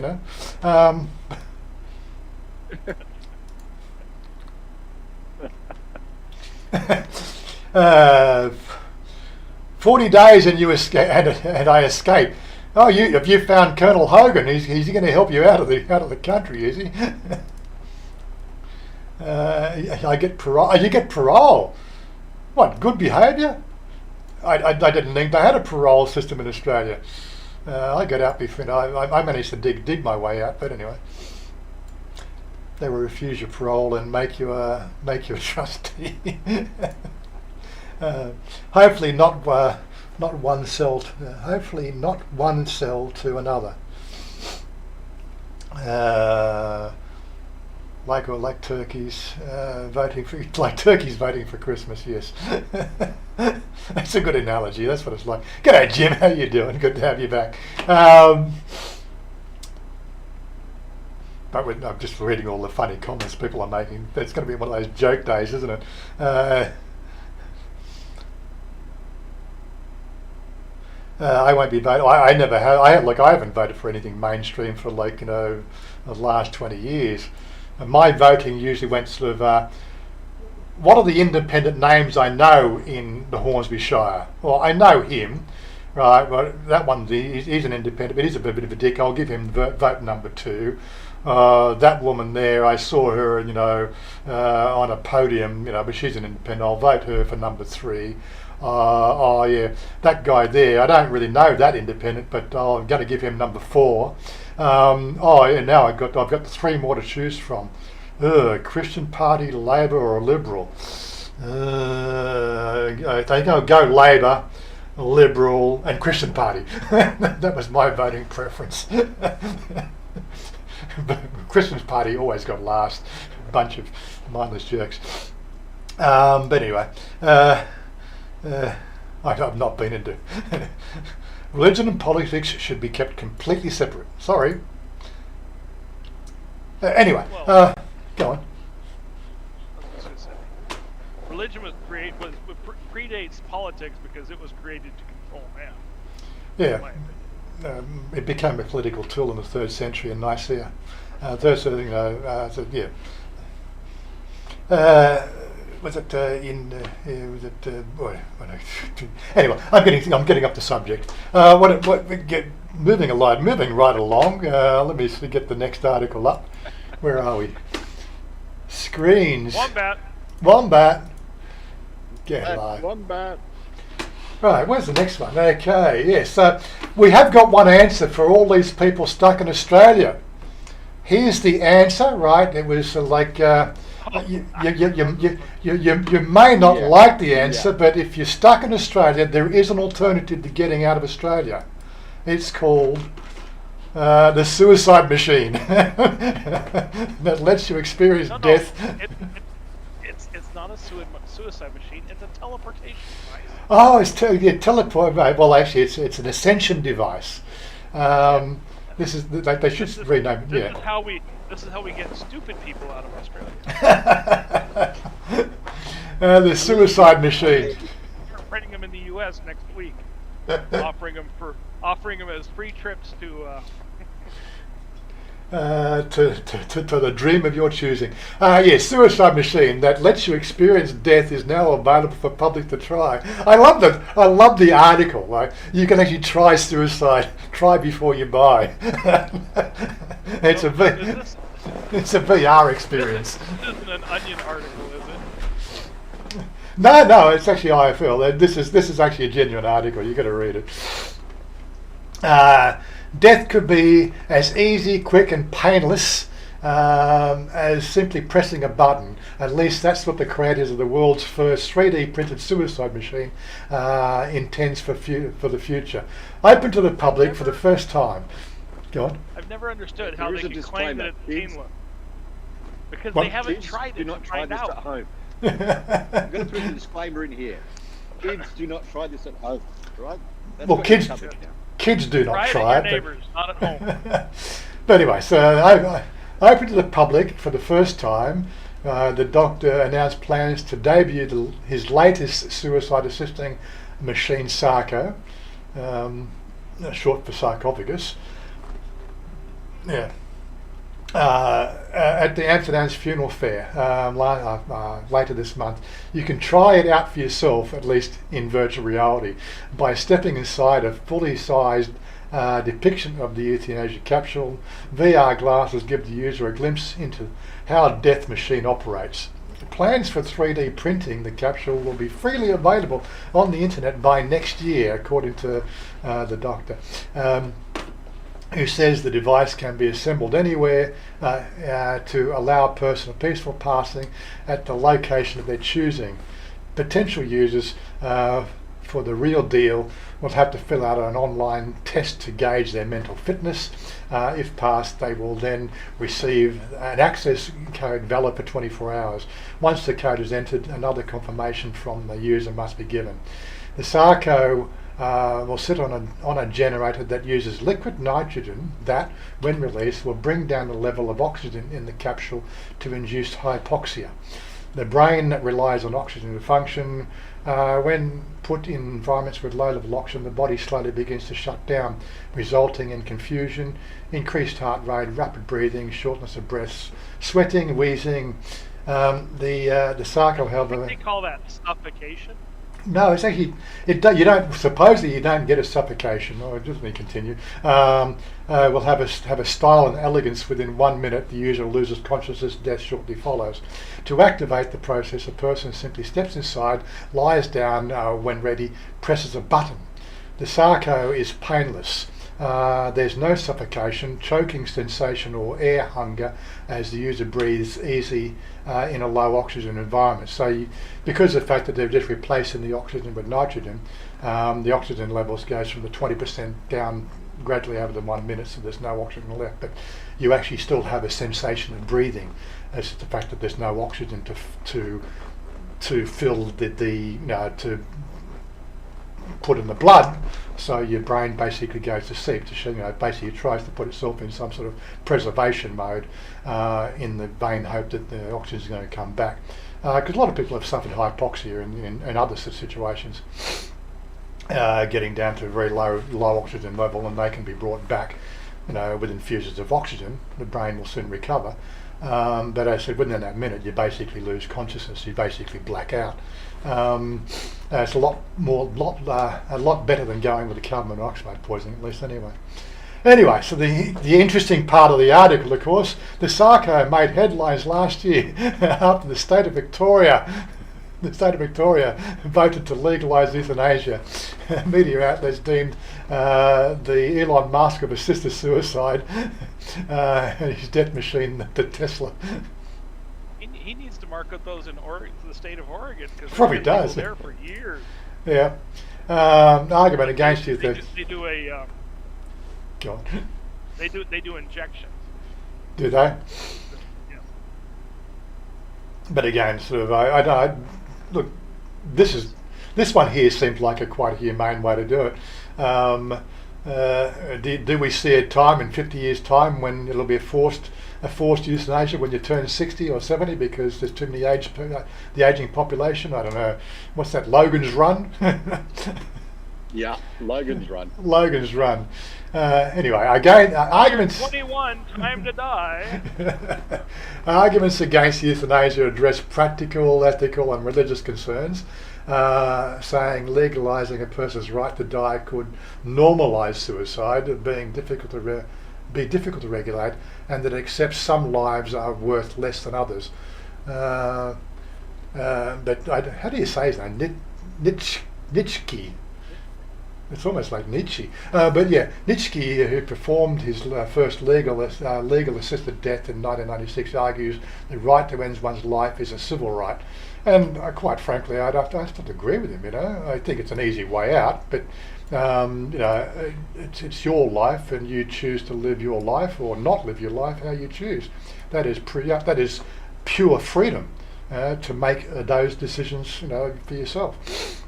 40 days and you and I escaped. Oh, have you found Colonel Hogan? He's going to help you out of the country, is he? I get parole. You get parole. What, good behaviour? I didn't think they had a parole system in Australia. I got out before. I managed to dig my way out, but anyway, they will refuse your parole and make you a trustee. Hopefully not one cell. Hopefully not one cell to another. Like turkeys voting for Christmas. Yes, that's a good analogy. That's what it's like. G'day, Jim. How you doing? Good to have you back. I'm just reading all the funny comments people are making. It's going to be one of those joke days, isn't it? I won't be voting. I never have. I haven't voted for anything mainstream for the last 20 years. And my voting usually went sort of. What are the independent names I know in the Hornsby Shire? Well, I know him, right? Well, that one, he's an independent, but he's a bit of a dick. I'll give him vote number 2. That woman there, I saw her, on a podium, but she's an independent. I'll vote her for number 3. Oh yeah, that guy there, I don't really know that independent, but I'm going to give him number 4. Yeah, now I've got 3 more to choose from. Christian Party, Labor or Liberal? I think I'll go Labor, Liberal and Christian Party. That was my voting preference. But Christian Party always got last. Bunch of mindless jerks. But anyway, I've not been into religion and politics should be kept completely separate. Sorry. Anyway, go on. I was gonna say, religion predates politics because it was created to control man. Yeah. It became a political tool in the 3rd century in Nicaea. Was it anyway, I'm getting up the subject. Moving right along. Let me get the next article up. Where are we? Screens. Wombat. Get alive. Wombat. Right, where's the next one? Okay, yes. We have got one answer for all these people stuck in Australia. Here's the answer, right? It was you may not like the answer, but if you're stuck in Australia, there is an alternative to getting out of Australia. It's called the suicide machine that lets you experience death. It's not a suicide machine. It's a teleportation device. Oh, it's teleport. Well, actually, it's an ascension device. This is they should rename it. This is how we get stupid people out of Australia. The suicide machine. We're printing them in the U.S. next week, offering them as free trips to the dream of your choosing. Yes, suicide machine that lets you experience death is now available for public to try. I love the article. Like, you can actually try suicide. Try before you buy. It's a VR experience. This isn't an Onion article, is it? No, it's actually IFL. This is actually a genuine article. You got to read it. Death could be as easy, quick and painless as simply pressing a button. At least that's what the creators of the world's first 3D printed suicide machine intends for the future. Open to the public for the first time. Go on. I've never understood how they can claim that it's painless. Because they haven't tried it to find out. At home. I'm going to put a disclaimer in here. Kids, do not try this at home. Right? That's well, kids do not try it. Neighbors, not at home. But anyway, so I open to the public for the first time. The doctor announced plans to debut his latest suicide assisting machine, Sarco, short for sarcophagus. Yeah. At the Amsterdam's funeral fair later this month. You can try it out for yourself, at least in virtual reality, by stepping inside a fully sized depiction of the euthanasia capsule. VR glasses give the user a glimpse into how a death machine operates. Plans for 3D printing the capsule will be freely available on the internet by next year, according to the doctor. Who says the device can be assembled anywhere to allow a person a peaceful passing at the location of their choosing. Potential users for the real deal will have to fill out an online test to gauge their mental fitness. If passed, they will then receive an access code valid for 24 hours. Once the code is entered, another confirmation from the user must be given. The Sarco will sit on a generator that uses liquid nitrogen that, when released, will bring down the level of oxygen in the capsule to induce hypoxia. The brain relies on oxygen to function. When put in environments with low level oxygen, the body slowly begins to shut down, resulting in confusion, increased heart rate, rapid breathing, shortness of breath, sweating, wheezing. The sarco, I however, think they call that suffocation. no, it's actually you don't supposedly you don't get a suffocation. Or just let me continue. Will have a style and elegance within 1 minute. The user loses consciousness. Death shortly follows. To activate the process, a person simply steps inside, lies down when ready, presses a button. The sarco is painless. There's no suffocation, choking sensation or air hunger as the user breathes easy in a low oxygen environment. So because of the fact that they're just replacing the oxygen with nitrogen, the oxygen levels goes from the 20% down gradually over the 1 minute, so there's no oxygen left, but you actually still have a sensation of breathing as to the fact that there's no oxygen to fill to put in the blood, so your brain basically goes to sleep. Basically tries to put itself in some sort of preservation mode in the vain hope that the oxygen is going to come back. Because a lot of people have suffered hypoxia in other situations, getting down to a very low oxygen level, and they can be brought back, with infusions of oxygen. The brain will soon recover. But as I said, within that minute, you basically lose consciousness. You basically black out. It's a lot better than going with a carbon monoxide poisoning, at least anyway. Anyway, so the interesting part of the article, of course, the sarco made headlines last year after the state of Victoria voted to legalise euthanasia. Media outlets deemed the Elon Musk of assisted suicide and his death machine the Tesla. He needs to market those in the state of Oregon, because Probably does. There for years. Yeah. Argument against you. They do a. Go on. They do injections. Do they? Yeah. But again, sort of, I don't look. This one here seems like quite a humane way to do it. Do we see a time in 50 years' time when it'll be a forced euthanasia when you turn 60 or 70 because there's too many the aging population? I don't know. What's that? Logan's Run? Yeah, Logan's Run. Logan's Run. Anyway, again, arguments. 21, time to die. Arguments against euthanasia address practical, ethical, and religious concerns, saying legalising a person's right to die could normalise suicide, being difficult to regulate, and that accepts some lives are worth less than others. But how do you say his name? Nitschke. It's almost like Nietzsche. But yeah, Nitschke, who performed his first legal assisted death in 1996, argues the right to end one's life is a civil right. And quite frankly, I have to agree with him. I think it's an easy way out, but it's your life, and you choose to live your life or not live your life how you choose. That is pure freedom to make those decisions, for yourself.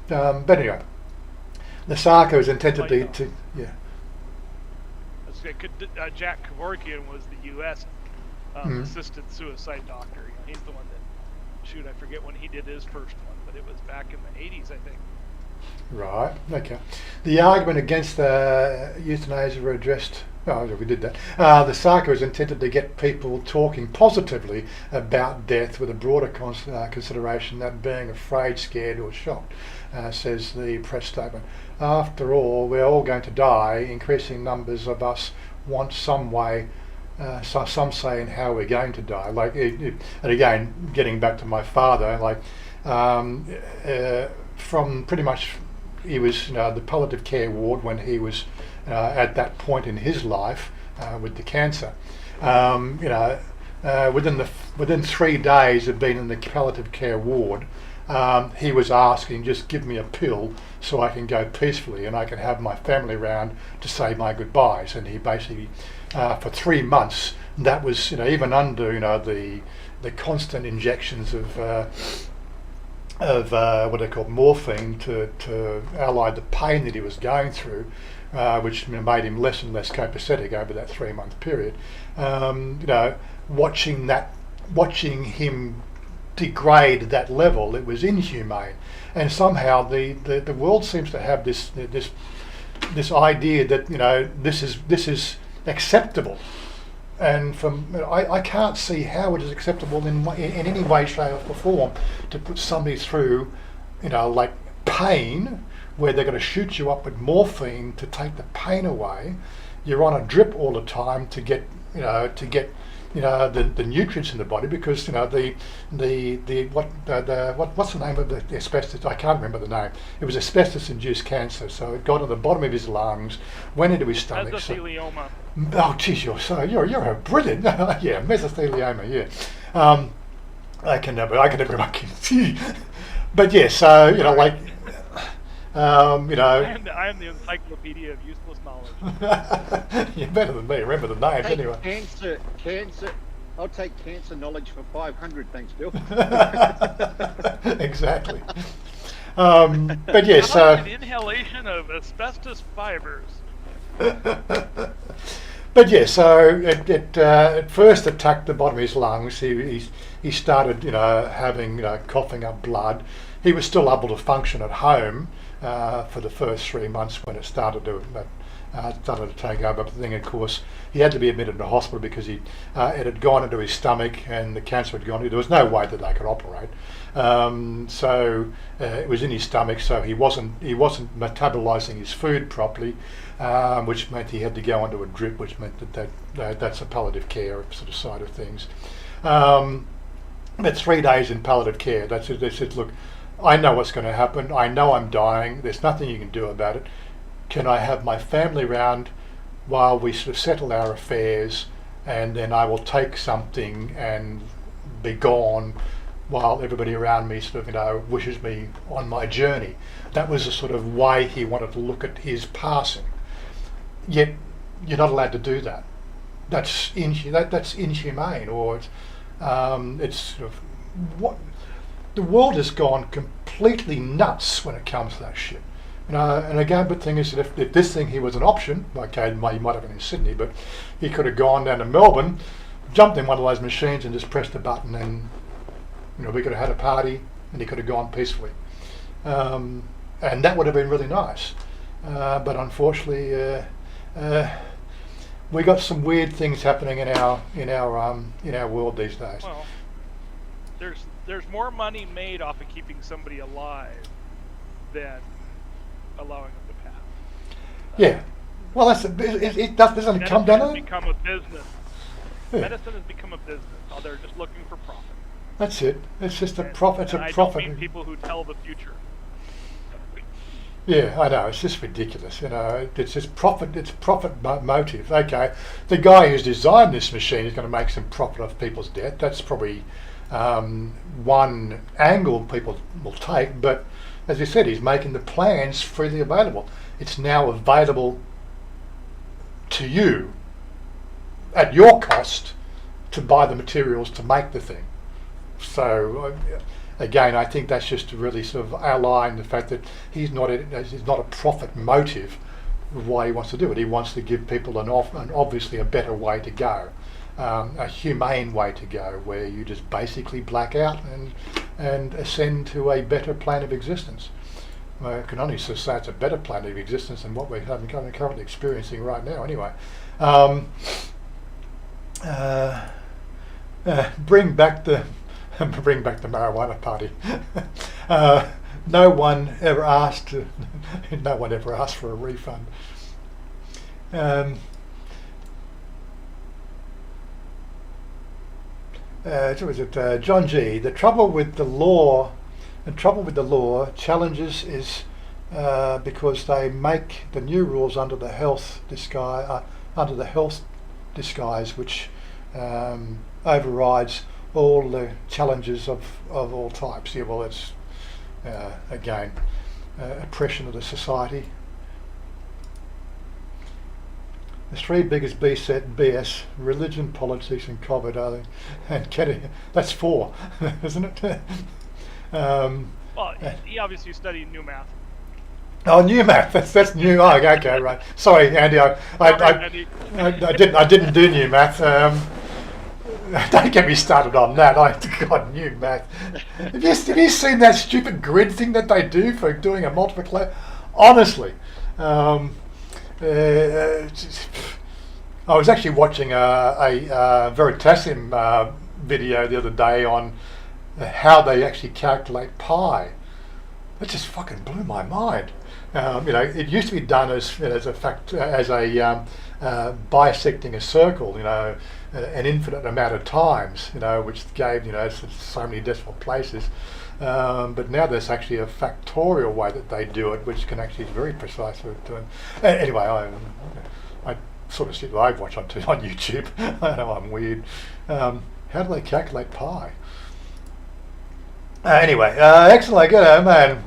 But anyway. The sarco is intended to yeah. Jack Kevorkian was the U.S. Assisted suicide doctor. He's the one that, I forget when he did his first one, but it was back in the 80s, I think. Right. Okay. The argument against euthanasia were addressed. Oh, we did that. The sarco is intended to get people talking positively about death, with a broader consideration that being afraid, scared, or shocked, says the press statement. After all, we're all going to die. Increasing numbers of us want some way, some say in how we're going to die. And again, getting back to my father, from pretty much, he was the palliative care ward when he was at that point in his life with the cancer. Within 3 days of being in the palliative care ward, he was asking, just give me a pill so I can go peacefully and I can have my family around to say my goodbyes. And he basically, for 3 months, that was even under the constant injections of what they call morphine to ally the pain that he was going through, which made him less and less copacetic over that 3-month period. Watching him degrade that level, it was inhumane. And somehow the world seems to have this idea that this is acceptable. And I can't see how it is acceptable in any way, shape or form to put somebody through, like pain, where they're going to shoot you up with morphine to take the pain away. You're on a drip all the time to get the nutrients in the body, because what's the name of the asbestos? I can't remember the name. It was asbestos-induced cancer, so it got on the bottom of his lungs, went into his stomach. Mesothelioma. Oh, geez, you're a brilliant. Yeah, mesothelioma. Yeah, I can never. But yeah, so like. I am the encyclopedia of useless knowledge. You're better than me. Remember the names anyway. Cancer. I'll take cancer knowledge for 500. Thanks, Bill. Exactly. But yes. An inhalation of asbestos fibers. But yeah, so it at first attacked the bottom of his lungs. He started having coughing up blood. He was still able to function at home for the first 3 months when it started to take over. But the thing, of course, he had to be admitted to hospital because it had gone into his stomach and the cancer had gone. There was no way that they could operate. So it was in his stomach, so he wasn't metabolizing his food properly, which meant he had to go onto a drip, which meant that's a palliative care sort of side of things. But 3 days in palliative care, they said, look, I know what's going to happen. I know I'm dying. There's nothing you can do about it. Can I have my family round while we sort of settle our affairs, and then I will take something and be gone while everybody around me sort of wishes me on my journey. That was the sort of way he wanted to look at his passing. Yet you're not allowed to do that. That's inhumane, or it's sort of what. The world has gone completely nuts when it comes to that shit. And again, the thing is that if this thing here was an option, okay, he might have been in Sydney, but he could have gone down to Melbourne, jumped in one of those machines and just pressed a button, and we could have had a party and he could have gone peacefully. And that would have been really nice. But unfortunately, we got some weird things happening in our world these days. Well, there's more money made off of keeping somebody alive than allowing them to pass. Yeah. Well, doesn't come down to that? Medicine has become a business. Yeah. Medicine has become a business. Now they're just looking for profit. That's it. It's just a profit. It's a I profit. don't mean people who tell the future. Yeah, I know. It's just ridiculous. It's just profit. It's profit motive. Okay, the guy who's designed this machine is going to make some profit off people's death. That's probably one angle people will take. But as you said, he's making the plans freely available. It's now available to you at your cost to buy the materials to make the thing. So again, I think that's just to really sort of outline the fact that he's not a profit motive of why he wants to do it. He wants to give people an obviously a better way to go, a humane way to go, where you just basically black out and ascend to a better plane of existence. I can only say it's a better plane of existence than what we're currently experiencing right now. Anyway, bring back the marijuana party. No one ever asked for a refund. John G. The trouble with the law challenges is because they make the new rules under the health disguise, which overrides all the challenges of all types. Yeah, well, it's again oppression of the society. The three biggest BS: religion, politics, and COVID. And that's 4, isn't it? Well, he obviously studied new math. Oh, new math. That's new. Oh, okay, right. Sorry, Andy. Andy. I didn't do new math. Don't get me started on that. God, new math. Have you seen that stupid grid thing that they do for doing a multiplication? Honestly, I was actually watching a Veritasium video the other day on how they actually calculate pi. It just fucking blew my mind. It used to be done as bisecting a circle, an infinite amount of times, which gave, so many decimal places. But now there's actually a factorial way that they do it, which can actually be very precise with doing. Anyway, I sort of sit live watch on YouTube. I know I'm weird. How do they calculate pi? Anyway, excellent. Good, man.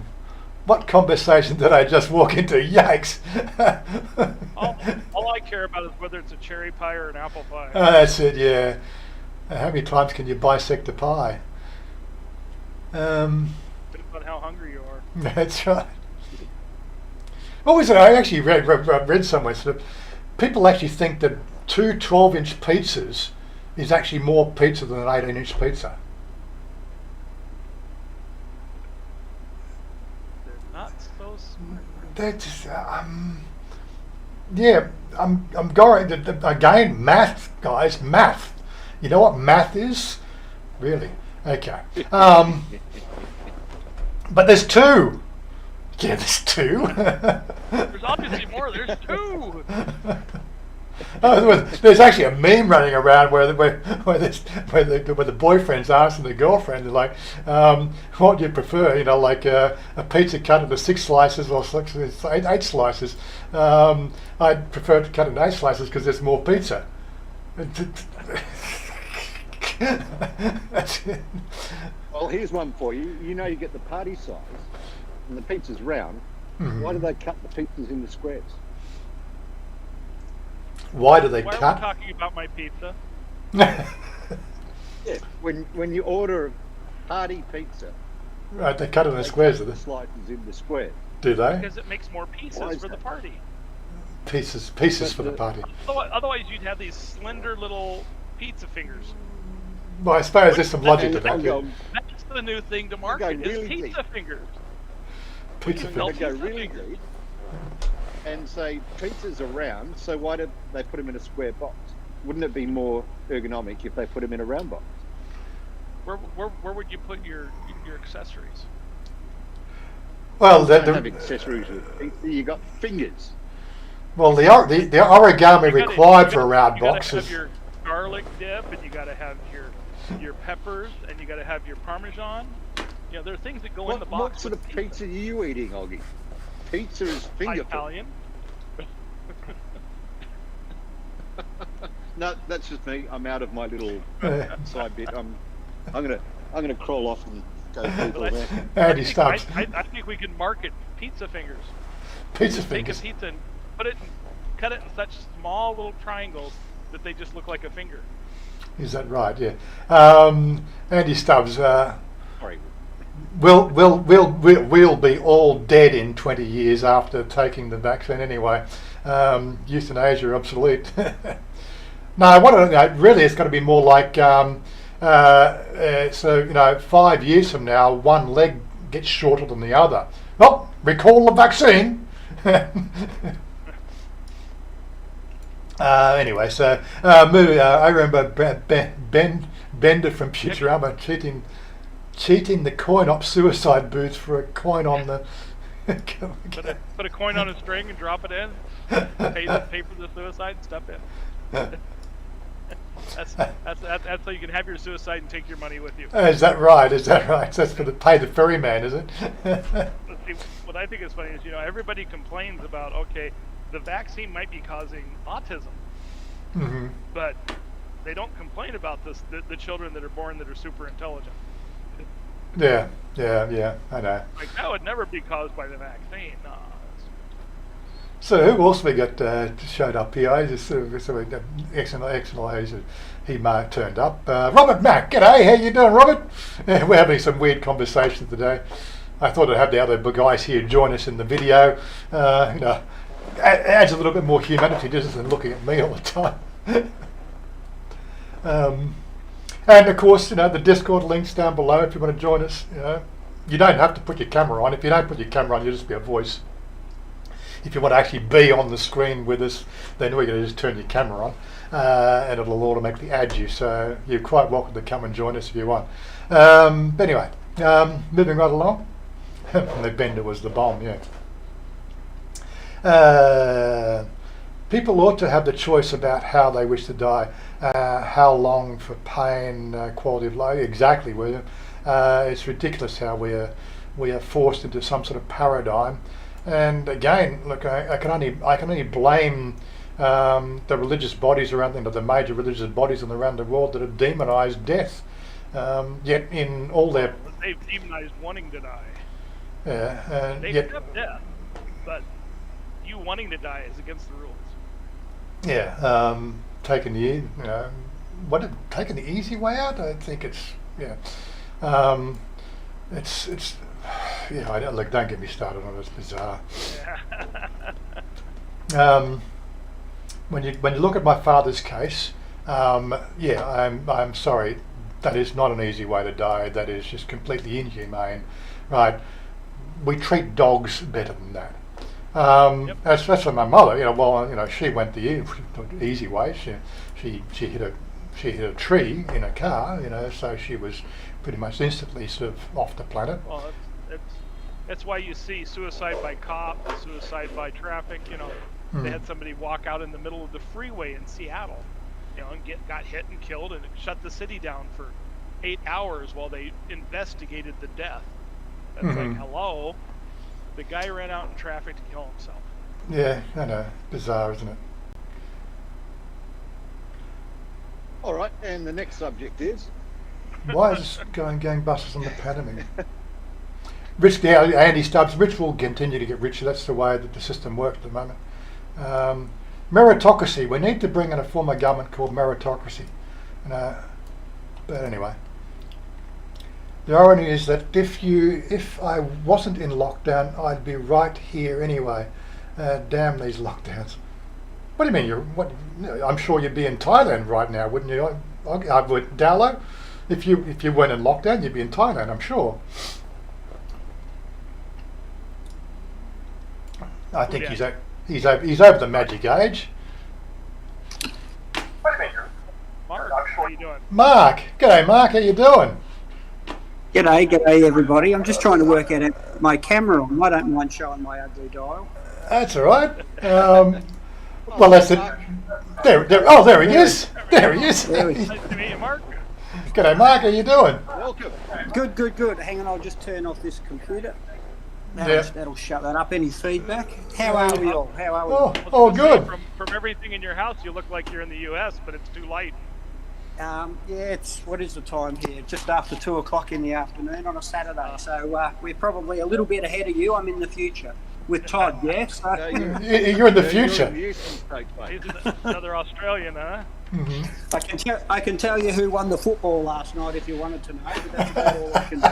What conversation did I just walk into? Yikes! all I care about is whether it's a cherry pie or an apple pie. That's it, yeah. How many times can you bisect a pie? Depends on how hungry you are. That's right. What was it? I actually read somewhere sort of people actually think that two 12-inch pizzas is actually more pizza than an 18-inch pizza. Not so smart. That's yeah. I'm going again. Math, guys. Math. You know what math is? Really? Okay. But there's two. Yeah, there's two. There's obviously more. There's two. There's actually a meme running around where the boyfriend's asking the girlfriend, like, what do you prefer? Like a pizza cut into 6 slices or 8 slices. I'd prefer to cut into 8 slices because there's more pizza. That's it. Well, here's one for you. You get the party size, and the pizza's round. Mm-hmm. Why do they cut the pizzas into squares? Why do they cut? Why are we talking about my pizza? Yeah, when you order a party pizza, right, they cut it in squares. The slices in the square. Do they? Because it makes more pieces for the party. Pieces for the party. Otherwise, you'd have these slender little pizza fingers. Well, I suppose there's some logic to that. That's the new thing to market is pizza fingers. Pizza fingers. They go really deep and say pizzas are round, so why did they put them in a square box? Wouldn't it be more ergonomic if they put them in a round box? Where would you put your accessories? Well, you don't have accessories with pizza. You got fingers. Well, the origami required for a round box is. You gotta have your garlic dip, and you gotta have your peppers, and you gotta have your Parmesan. There are things that go in the box. What sort of pizza are you eating, Oggy? Pizza is finger Italian. No, that's just me. I'm out of my little side bit. I'm gonna crawl off and go Google there. Andy stops. I think we can market pizza fingers. Pizza fingers. Take a pizza and cut it in such small little triangles that they just look like a finger. Is that right? Yeah. Andy Stubbs. Sorry. We'll be all dead in 20 years after taking the vaccine anyway. Euthanasia obsolete. No, really it's got to be more like, 5 years from now, one leg gets shorter than the other. Oh, recall the vaccine. Anyway, so I remember Bender from Futurama cheating the coin op suicide booth for a coin on the. Put a coin on a string and drop it in. Pay for the suicide and stuff in. That's so you can have your suicide and take your money with you. Is that right? That's for pay the ferryman, is it? See, what I think is funny is everybody complains about the vaccine might be causing autism, mm-hmm. but they don't complain about the children that are born that are super intelligent. Yeah, I know. Like that would never be caused by the vaccine. No. So who else we got showed up here? I just excellent. He turned up. Robert Mack, g'day. How you doing, Robert? We're having some weird conversations today. I thought I'd have the other guys here join us in the video. Adds a little bit more humanity just than looking at me all the time. And of course, the Discord link's down below if you want to join us. You don't have to put your camera on. If you don't put your camera on, you'll just be a voice. If you want to actually be on the screen with us, then we're going to just turn your camera on, and it'll automatically add you. So you're quite welcome to come and join us if you want. But anyway, moving right along. The bender was the bomb, yeah. People ought to have the choice about how they wish to die. How long for pain, quality of life. Exactly, William. It's ridiculous how we are forced into some sort of paradigm. And again, look, I can only blame the religious bodies around the major religious bodies around the world that have demonized death. Yet in all their they've demonized wanting to die. Yeah, they yet accept death, but you wanting to die is against the rules. yeah, taking the easy way out. I think it's it's yeah. Don't get me started on it. It's bizarre. Yeah. When you look at my father's case, I'm sorry. That is not an easy way to die. That is just completely inhumane, right? We treat dogs better than that. Yep. Especially my mother. She went the easy way. She hit a tree in a car. So she was pretty much instantly sort of off the planet. Well, that's why you see suicide by cop, suicide by traffic. They had somebody walk out in the middle of the freeway in Seattle, and got hit and killed, and it shut the city down for 8 hours while they investigated the death. That's like, hello, the guy ran out in traffic to kill himself. Yeah, I know, bizarre, isn't it? All right, and the next subject is. Why is this going gangbusters on the pandemic? Rich, yeah, Andy Stubbs. Rich will continue to get richer. That's the way that the system works at the moment. Meritocracy. We need to bring in a form of government called meritocracy. But anyway, the irony is that if I wasn't in lockdown, I'd be right here anyway. Damn these lockdowns. What do you mean? I'm sure you'd be in Thailand right now, wouldn't you? I would, Dowlo. If you weren't in lockdown, you'd be in Thailand, I'm sure. I think he's over the magic age. What do you mean? Mark, how are you doing? Mark, g'day, Mark. How you doing? G'day everybody. I'm just trying to work out my camera on. I don't mind showing my ugly dial. That's all right. Well, that's it. There he is. There he is. Nice to meet you, Mark. G'day, Mark. How you doing? Welcome. Good. Hang on, I'll just turn off this computer. Yeah. That'll shut that up. Any feedback? How are we all? How are we? Oh, good. From everything in your house, you look like you're in the U.S., but it's too light. What is the time here? Just after 2 o'clock in the afternoon on a Saturday. So we're probably a little bit ahead of you. I'm in the future with Todd. Yeah. So. No, You're in the future. He's another Australian, huh? Mm-hmm. I can tell you who won the football last night if you wanted to know. But that's about all I can do.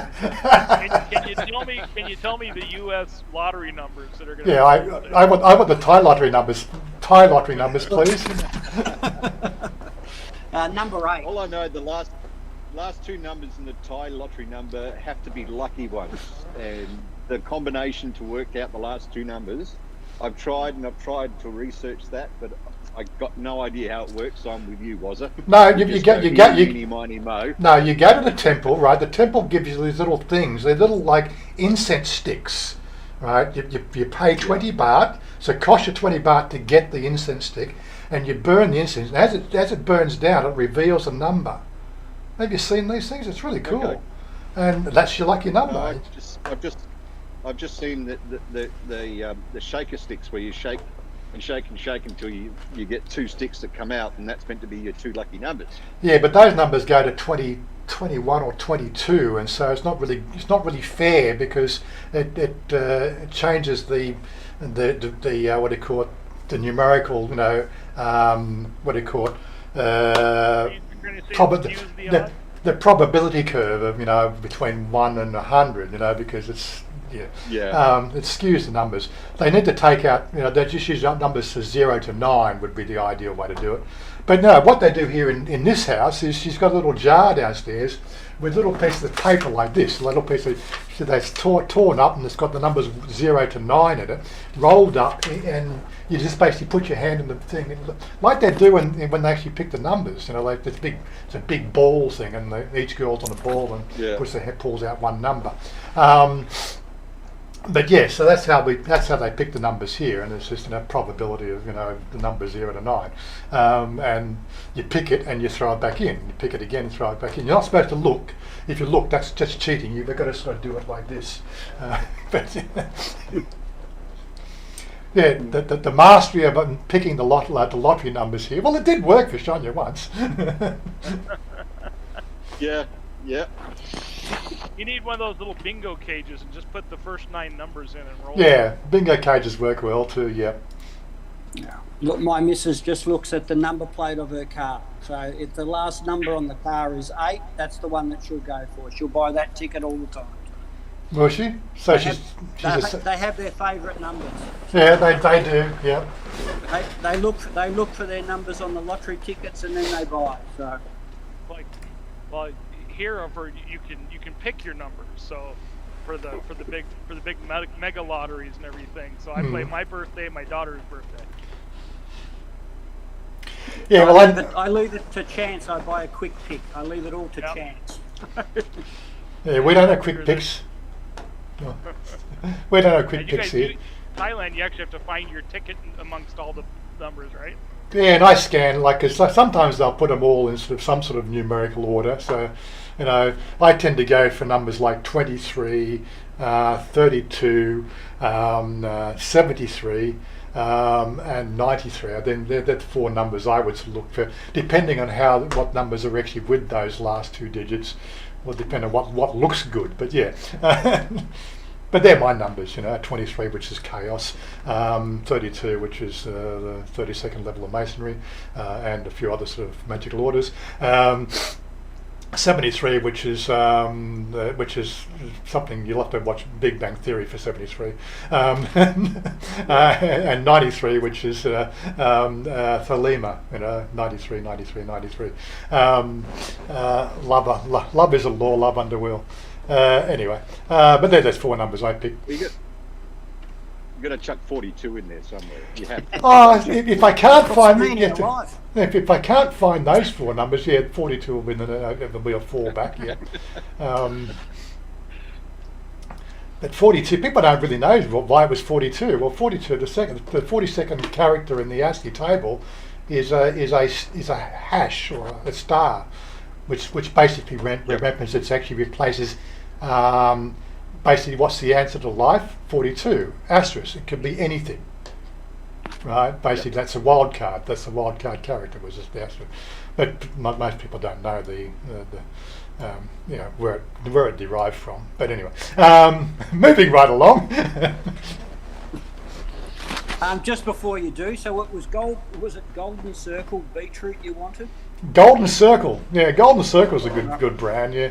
Can you tell me the U.S. lottery numbers that are going? Yeah, I want the Thai lottery numbers. Thai lottery numbers, please. Number 8. All I know, the last two numbers in the Thai lottery number have to be lucky ones, and the combination to work out the last two numbers, I've tried to research that, but I got no idea how it works. So I'm with you, Wazza. No, you go to the temple, right? The temple gives you these little things. They're little like incense sticks, right? You pay 20 baht, so it costs you 20 baht to get the incense stick, and you burn the incense. And as it burns down, it reveals a number. Have you seen these things? It's really cool, okay. And that's your lucky number. No, I've just seen the shaker sticks where you shake and shake and shake until you get 2 sticks that come out, and that's meant to be your 2 lucky numbers. Yeah, but those numbers go to 20, 21 or 22, and so it's not really fair because it changes the what do you call it, the numerical, what do you call it, the probability curve of between 1 and 100, because it's It skews the numbers. They need to take out, they just use numbers to 0 to 9 would be the ideal way to do it. But no, what they do here in this house is she's got a little jar downstairs with little pieces of paper like this, a little piece of, so that's torn up and it's got the numbers 0 to 9 in it, rolled up, and you just basically put your hand in the thing, like they do when they actually pick the numbers. Like it's a big ball thing, and each girl's on a ball and pulls out one number. But yeah, so that's how they pick the numbers here, and it's just a probability of the number 0 to 9, and you pick it and you throw it back in. You pick it again and throw it back in. You're not supposed to look. If you look, that's just cheating. You've got to sort of do it like this. Yeah, the mastery of picking the lottery numbers here. Well, it did work for Chanya once. Yeah. You need one of those little bingo cages and just put the first 9 numbers in and roll. Yeah, bingo cages work well too. Yeah. Look, my missus just looks at the number plate of her car. So if the last number on the car is 8, that's the one that she'll go for. She'll buy that ticket all the time. Will she? So they have their favourite numbers. Yeah, they do. Yeah. They look for their numbers on the lottery tickets and then they buy. So. Here you can pick your numbers. So for the big mega lotteries and everything. So I play my birthday, my daughter's birthday. Yeah, I leave it to chance. I buy a quick pick. I leave it all to chance. Yeah, we don't have quick picks. We don't have quick picks here. Thailand, you actually have to find your ticket amongst all the numbers, right? Yeah, and I scan, cause sometimes they'll put them all in some sort of numerical order. So, I tend to go for numbers like 23, 32, 73, and 93. Then they're the 4 numbers I would look for, depending on what numbers are actually with those last 2 digits. Will depend on what looks good. But yeah. But they're my numbers, 23, which is chaos, 32, which is the 32nd level of masonry, and a few other sort of magical orders. 73, which is something you'll have to watch Big Bang Theory for 73, and 93, which is Thelema, 93. Love is a law, love under will. Anyway, but there's 4 numbers I picked. You're going to chuck 42 in there somewhere. You have to. If I can't find if I can't find those 4 numbers, 42 will be the wheel 4 back. Yeah. But 42, people don't really know why it was 42. Well, 42, the 42nd character in the ASCII table is a hash or a star, which basically represents actually replaces basically what's the answer to life? 42 asterisk. It could be anything, right? Basically, that's a wild card. That's the wild card character was just the asterisk. But most people don't know where it derived from. But anyway, moving right along. Just before you do, so it was it Golden Circle Beetroot you wanted? Golden Circle, yeah. Golden Circle is a good brand, yeah.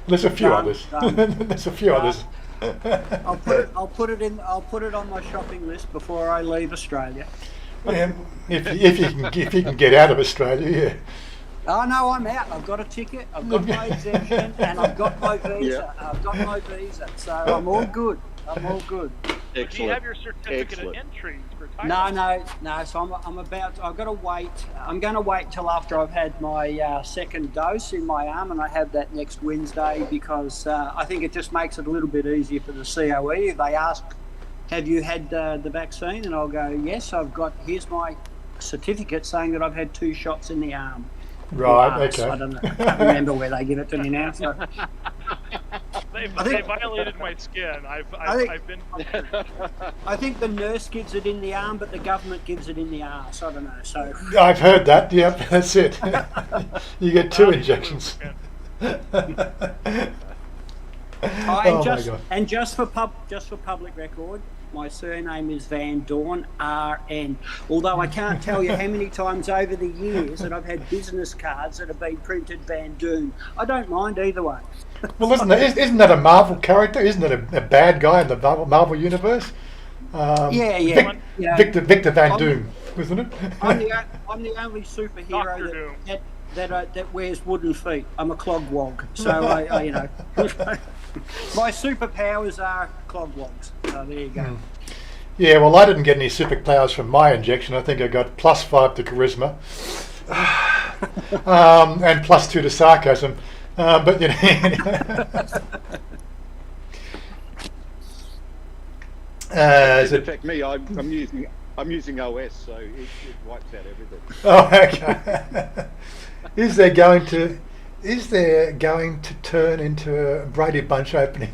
There's a few others. There's a few others. I'll put it on my shopping list before I leave Australia. Yeah, if you can get out of Australia, yeah. Oh no, I'm out. I've got a ticket. I've got my exemption, and I've got my visa. Yeah. I've got my visa, so I'm all good. Excellent. Do you have your certificate of entry for Thailand? No. So I've got to wait. I'm going to wait till after I've had my second dose in my arm, and I have that next Wednesday because I think it just makes it a little bit easier for the COE. If they ask, "Have you had the vaccine?" and I'll go, "Yes, here's my certificate saying that I've had 2 shots in the arm." Right. Okay. I don't know. I can't remember where they give it to me now. So. They violated my skin. I've been. I think the nurse gives it in the arm, but the government gives it in the arse. I don't know. So I've heard that. Yep, that's it. You get 2 injections. Just for public record, my surname is Van Dorn, RN. Although I can't tell you how many times over the years that I've had business cards that have been printed Van Doon. I don't mind either way. Well, isn't that a Marvel character? Isn't it a bad guy in the Marvel universe? Yeah. Victor Van Doom, wasn't it? I'm the only superhero that wears wooden feet. I'm a clogwog, so I you know, my superpowers are clogwogs. So there you go. Yeah, well, I didn't get any superpowers from my injection. I think I got +5 to charisma, and +2 to sarcasm. But you know, It affect me. I'm using OS, so it wipes out everything. Oh, okay. Is there going to turn into a Brady Bunch opening?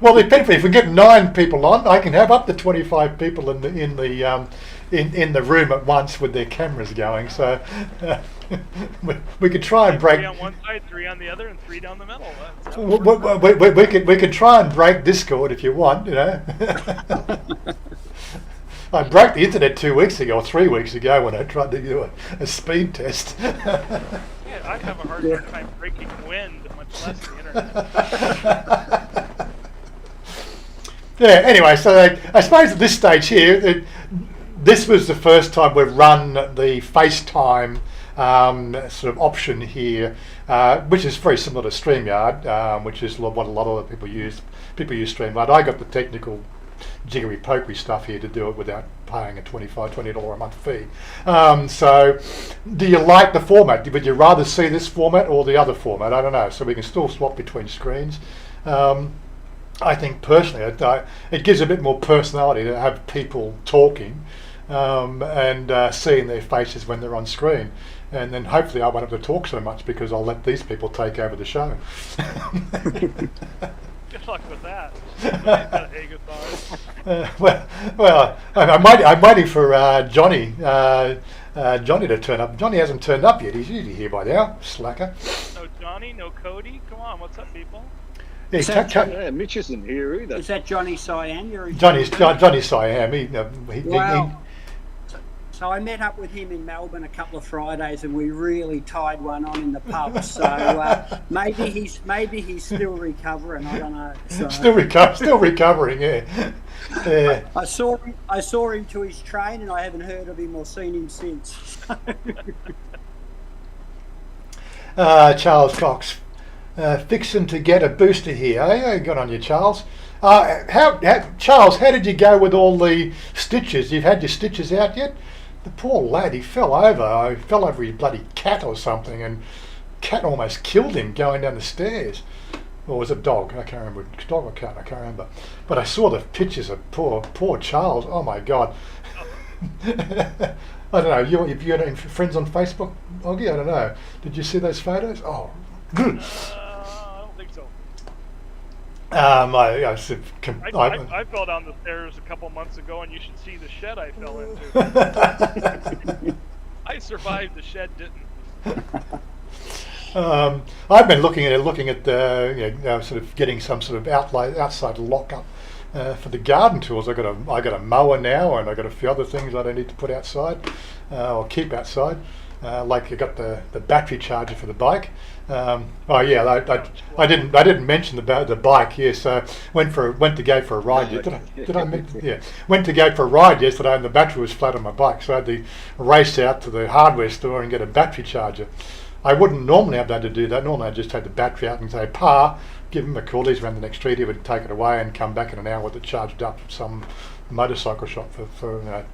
Well, if we get 9 people on, I can have up to 25 people in the room at once with their cameras going. So we could try and break. 3 on one side, 3 on the other, and 3 down the middle. We could try and break Discord if you want. You know. I broke the internet 2 weeks ago or 3 weeks ago when I tried to do a speed test. Yeah, I'd have a hard time breaking wind, much less the internet. Yeah, anyway, so I suppose at this stage here, this was the first time we've run the FaceTime sort of option here, which is very similar to StreamYard, which is what a lot of other people use. People use StreamYard. I got the technical jiggery pokery stuff here to do it without paying a $20 a month fee. So do you like the format? Would you rather see this format or the other format? I don't know. So we can still swap between screens. I think personally it gives a bit more personality to have people talking and seeing their faces when they're on screen. And then hopefully I won't have to talk so much because I'll let these people take over the show. Good luck with that. Somebody's got a guitar. Well, I'm waiting for Johnny to turn up. Johnny hasn't turned up yet. He's usually here by now. Slacker. No Johnny, no Cody. Come on, what's up, people? Yeah, Mitch isn't here either. Is that Johnny Cyan? Johnny Siam. Wow. So I met up with him in Melbourne a couple of Fridays, and we really tied one on in the pub. So maybe he's still recovering. I don't know. So, still recovering. Yeah. I saw him to his train, and I haven't heard of him or seen him since. Charles Cox, fixing to get a booster here. Hey, good on you, Charles. Charles, how did you go with all the stitches? You've had your stitches out yet? The poor lad, he fell over. He fell over his bloody cat or something, and cat almost killed him going down the stairs. Or was it a dog? I can't remember. Dog or cat? I can't remember. But I saw the pictures of poor Charles. Oh my God. I don't know. You got any friends on Facebook, Oggy? I don't know. Did you see those photos? Oh. I don't think so. I fell down the stairs a couple months ago, and you should see the shed I fell into. I survived, the shed didn't. I've been looking at sort of getting some sort of outside lockup for the garden tools. I got a mower now, and I got a few other things that I need to put outside or keep outside. Like I got the battery charger for the bike. I didn't mention about the bike. Yes, went to go for a ride. Did I mention? Yeah, went to go for a ride yesterday, and the battery was flat on my bike, so I had to race out to the hardware store and get a battery charger. I wouldn't normally have had to do that. Normally I'd just take the battery out and say, Pa, give him a call. He's around the next street. He would take it away and come back in an hour with it charged up at some motorcycle shop for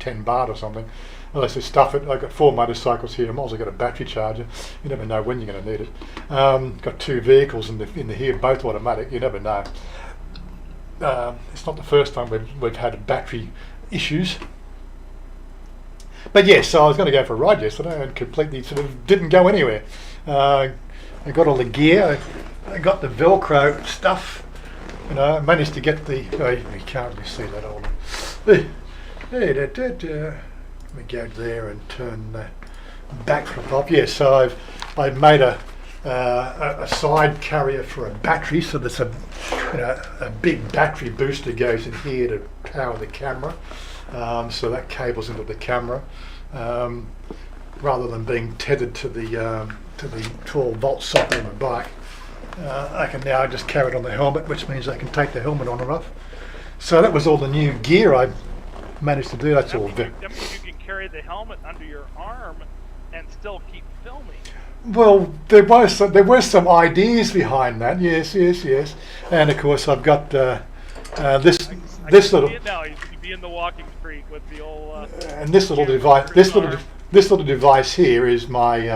$10 or something. Well, I said, stuff it. I've got 4 motorcycles here. I might as well get a battery charger. You never know when you're going to need it. Got 2 vehicles in the here, both automatic. You never know. It's not the first time we've had battery issues. But yes, so I was going to go for a ride yesterday and completely sort of didn't go anywhere. I got all the gear. I got the Velcro stuff. I managed to get the. Oh, you can't really see that all. Let me go there and turn the backflip off. Yeah, so I've made a side carrier for a battery. So there's a big battery booster goes in here to power the camera. So that cable's into the camera, rather than being tethered to the 12-volt socket on the bike. I can now just carry it on the helmet, which means I can take the helmet on and off. So that was all the new gear I managed to do. That's all. That means you can carry the helmet under your arm and still keep filming. Well, there were some ideas behind that. Yes. And of course, I've got this little. Now you can be in the walking street with the old. And this little device. This little device here is my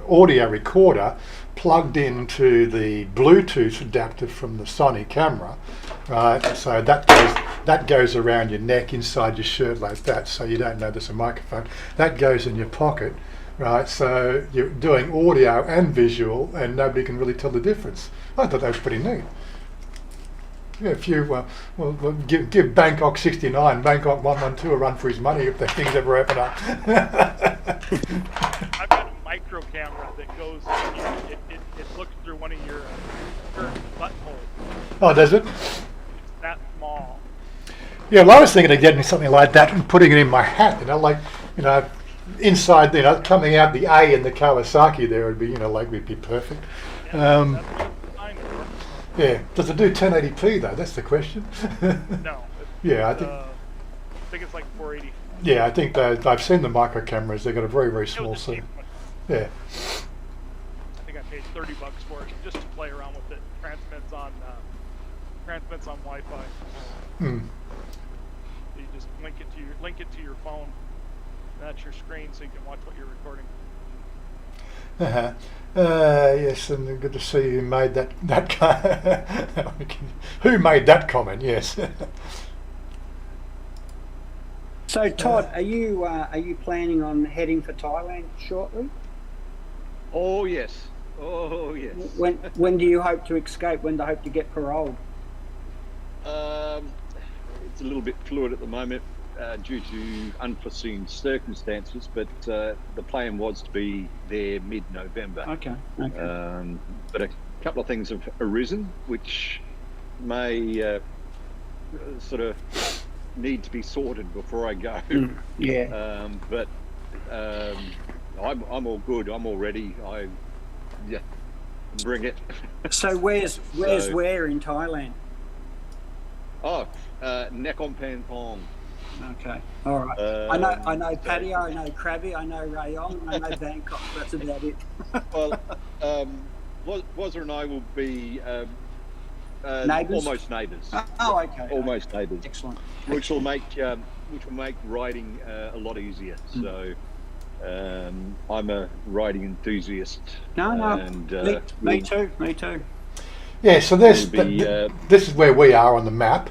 audio recorder plugged into the Bluetooth adapter from the Sony camera, right? So that goes around your neck, inside your shirt like that, so you don't know there's a microphone. That goes in your pocket, right? So you're doing audio and visual, and nobody can really tell the difference. I thought that was pretty neat. Yeah, if you give Bangkok 69, Bangkok 112 a run for his money if the things ever open up. I've got a micro camera that goes. It looks through one of your shirt buttonholes. Oh, does it? It's that small. Yeah, well, I was thinking of getting something like that and putting it in my hat. Inside, coming out the A in the Kawasaki there would be, would be perfect. Yeah, that's what it's designed for. Yeah. Does it do 1080p though? That's the question. No. Yeah, I think it's like 480. Yeah, I think I've seen the micro cameras. They've got a very, very small It was a set. cheap one. Yeah. I think I paid $30 for it just to play around with it. Transmits on Wi-Fi. Hmm. You just link it to your phone. That's your screen, so you can watch what you're recording. Uh-huh. Yes, and good to see you made that who made that comment? Yes. So Todd, are you planning on heading for Thailand shortly? Oh yes. When do you hope to escape? When do you hope to get paroled? It's a little bit fluid at the moment due to unforeseen circumstances, but the plan was to be there mid-November. Okay. But a couple of things have arisen which may sort of need to be sorted before I go. Yeah. But I'm all good. I'm all ready. Bring it. So where's where in Thailand? Oh, Nakhon Pathom. Okay, all right. I know Pattaya, I know Krabi, I know Rayong, I know Bangkok. That's about it. Well, Wazza and I will be Neighbours? almost neighbours. Oh, okay. Almost neighbours. Excellent. Which will make riding a lot easier. So I'm a riding enthusiast. No. And, me too. Yeah. So this be, this is where we are on the map.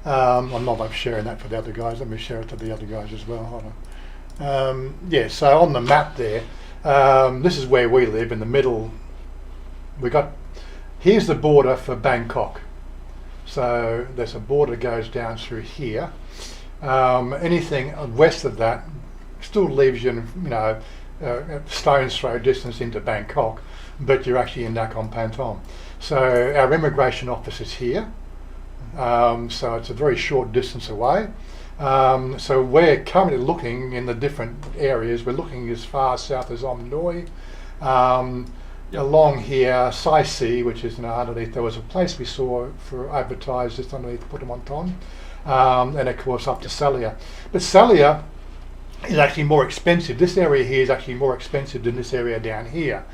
I'm not sharing that for the other guys. Let me share it to the other guys as well. Hold on. Yeah. So on the map there, this is where we live in the middle. Here's the border for Bangkok. So there's a border that goes down through here. Anything west of that still leaves you, a stone's throw distance into Bangkok, but you're actually in Nakhon Pathom. So our immigration office is here. So it's a very short distance away. So we're currently looking in the different areas. We're looking as far south as Om Noi. Along here, Sai Si, which is underneath, there was a place we saw for advertised just underneath Puttamonton, and of course up to Salia. But Salia is actually more expensive. This area here is actually more expensive than this area down here.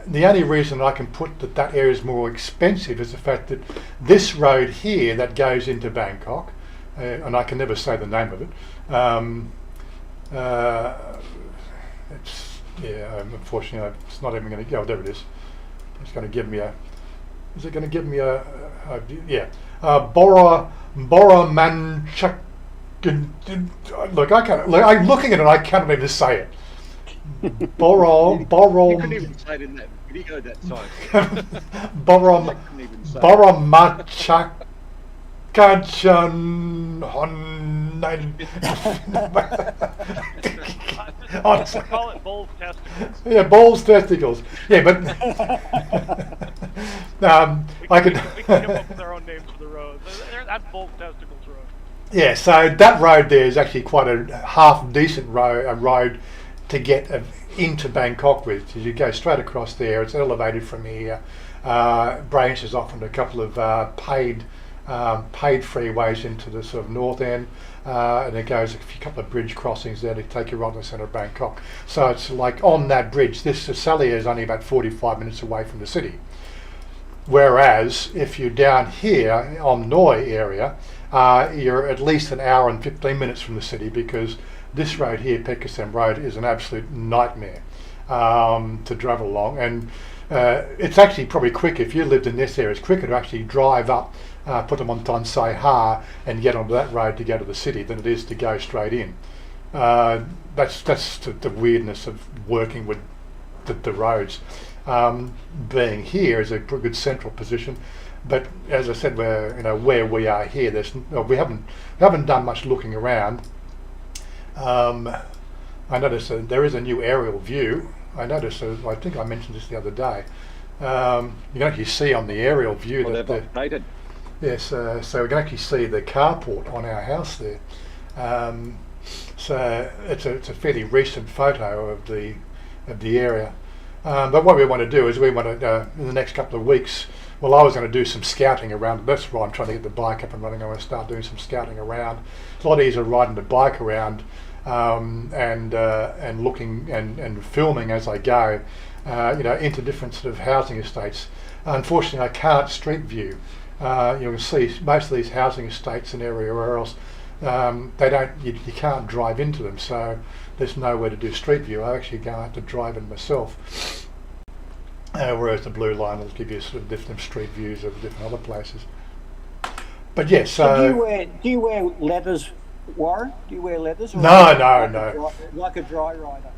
The only reason I can put that area is more expensive is the fact that this road here that goes into Bangkok, and I can never say the name of it, unfortunately, it's not even going to go. There it is. It's going to give me a. Is it going to give me a Bora Manchak? Look, I can't. Look, I'm looking at it. I can't even say it. Bora. You couldn't even say it in that video that time. Bora Machak. Kanchan Honestly. Call it bull's testicles. Yeah, bull's testicles. Yeah, but I could. We can come up with our own names for the road. That's bull's testicles road. Yeah, so that road there is actually quite a half decent road to get into Bangkok with. You go straight across there. It's elevated from here, branches off into a couple of paid freeways into the sort of north end, and it goes a couple of bridge crossings there to take you right to the centre of Bangkok. So it's like on that bridge. This Salia is only about 45 minutes away from the city. Whereas if you're down here on Noi area, you're at least an hour and 15 minutes from the city, because this road here, PopeKael Road, is an absolute nightmare to travel along. And it's actually probably quicker, if you lived in this area, it's quicker to actually drive up, put them on Tan Sai Ha and get onto that road to go to the city than it is to go straight in. That's the weirdness of working with the roads. Being here is a good central position, but as I said, where we are here, we haven't done much looking around. I noticed there is a new aerial view. I noticed, I think I mentioned this the other day. You can actually see on the aerial view they've updated. Yes, so we can actually see the carport on our house there. So it's a fairly recent photo of the area. But what we want to do is in the next couple of weeks, well, I was going to do some scouting around. That's why I'm trying to get the bike up and running. I want to start doing some scouting around. It's a lot easier riding the bike around and looking and filming as I go, into different sort of housing estates. Unfortunately, I can't street view. You'll see most of these housing estates in everywhere else, you can't drive into them, so there's nowhere to do street view. I actually have to drive in myself. Whereas the blue line will give you sort of different street views of different other places. But yes. So do you wear leathers, Warren? Do you wear leathers? No. Like a dry rider.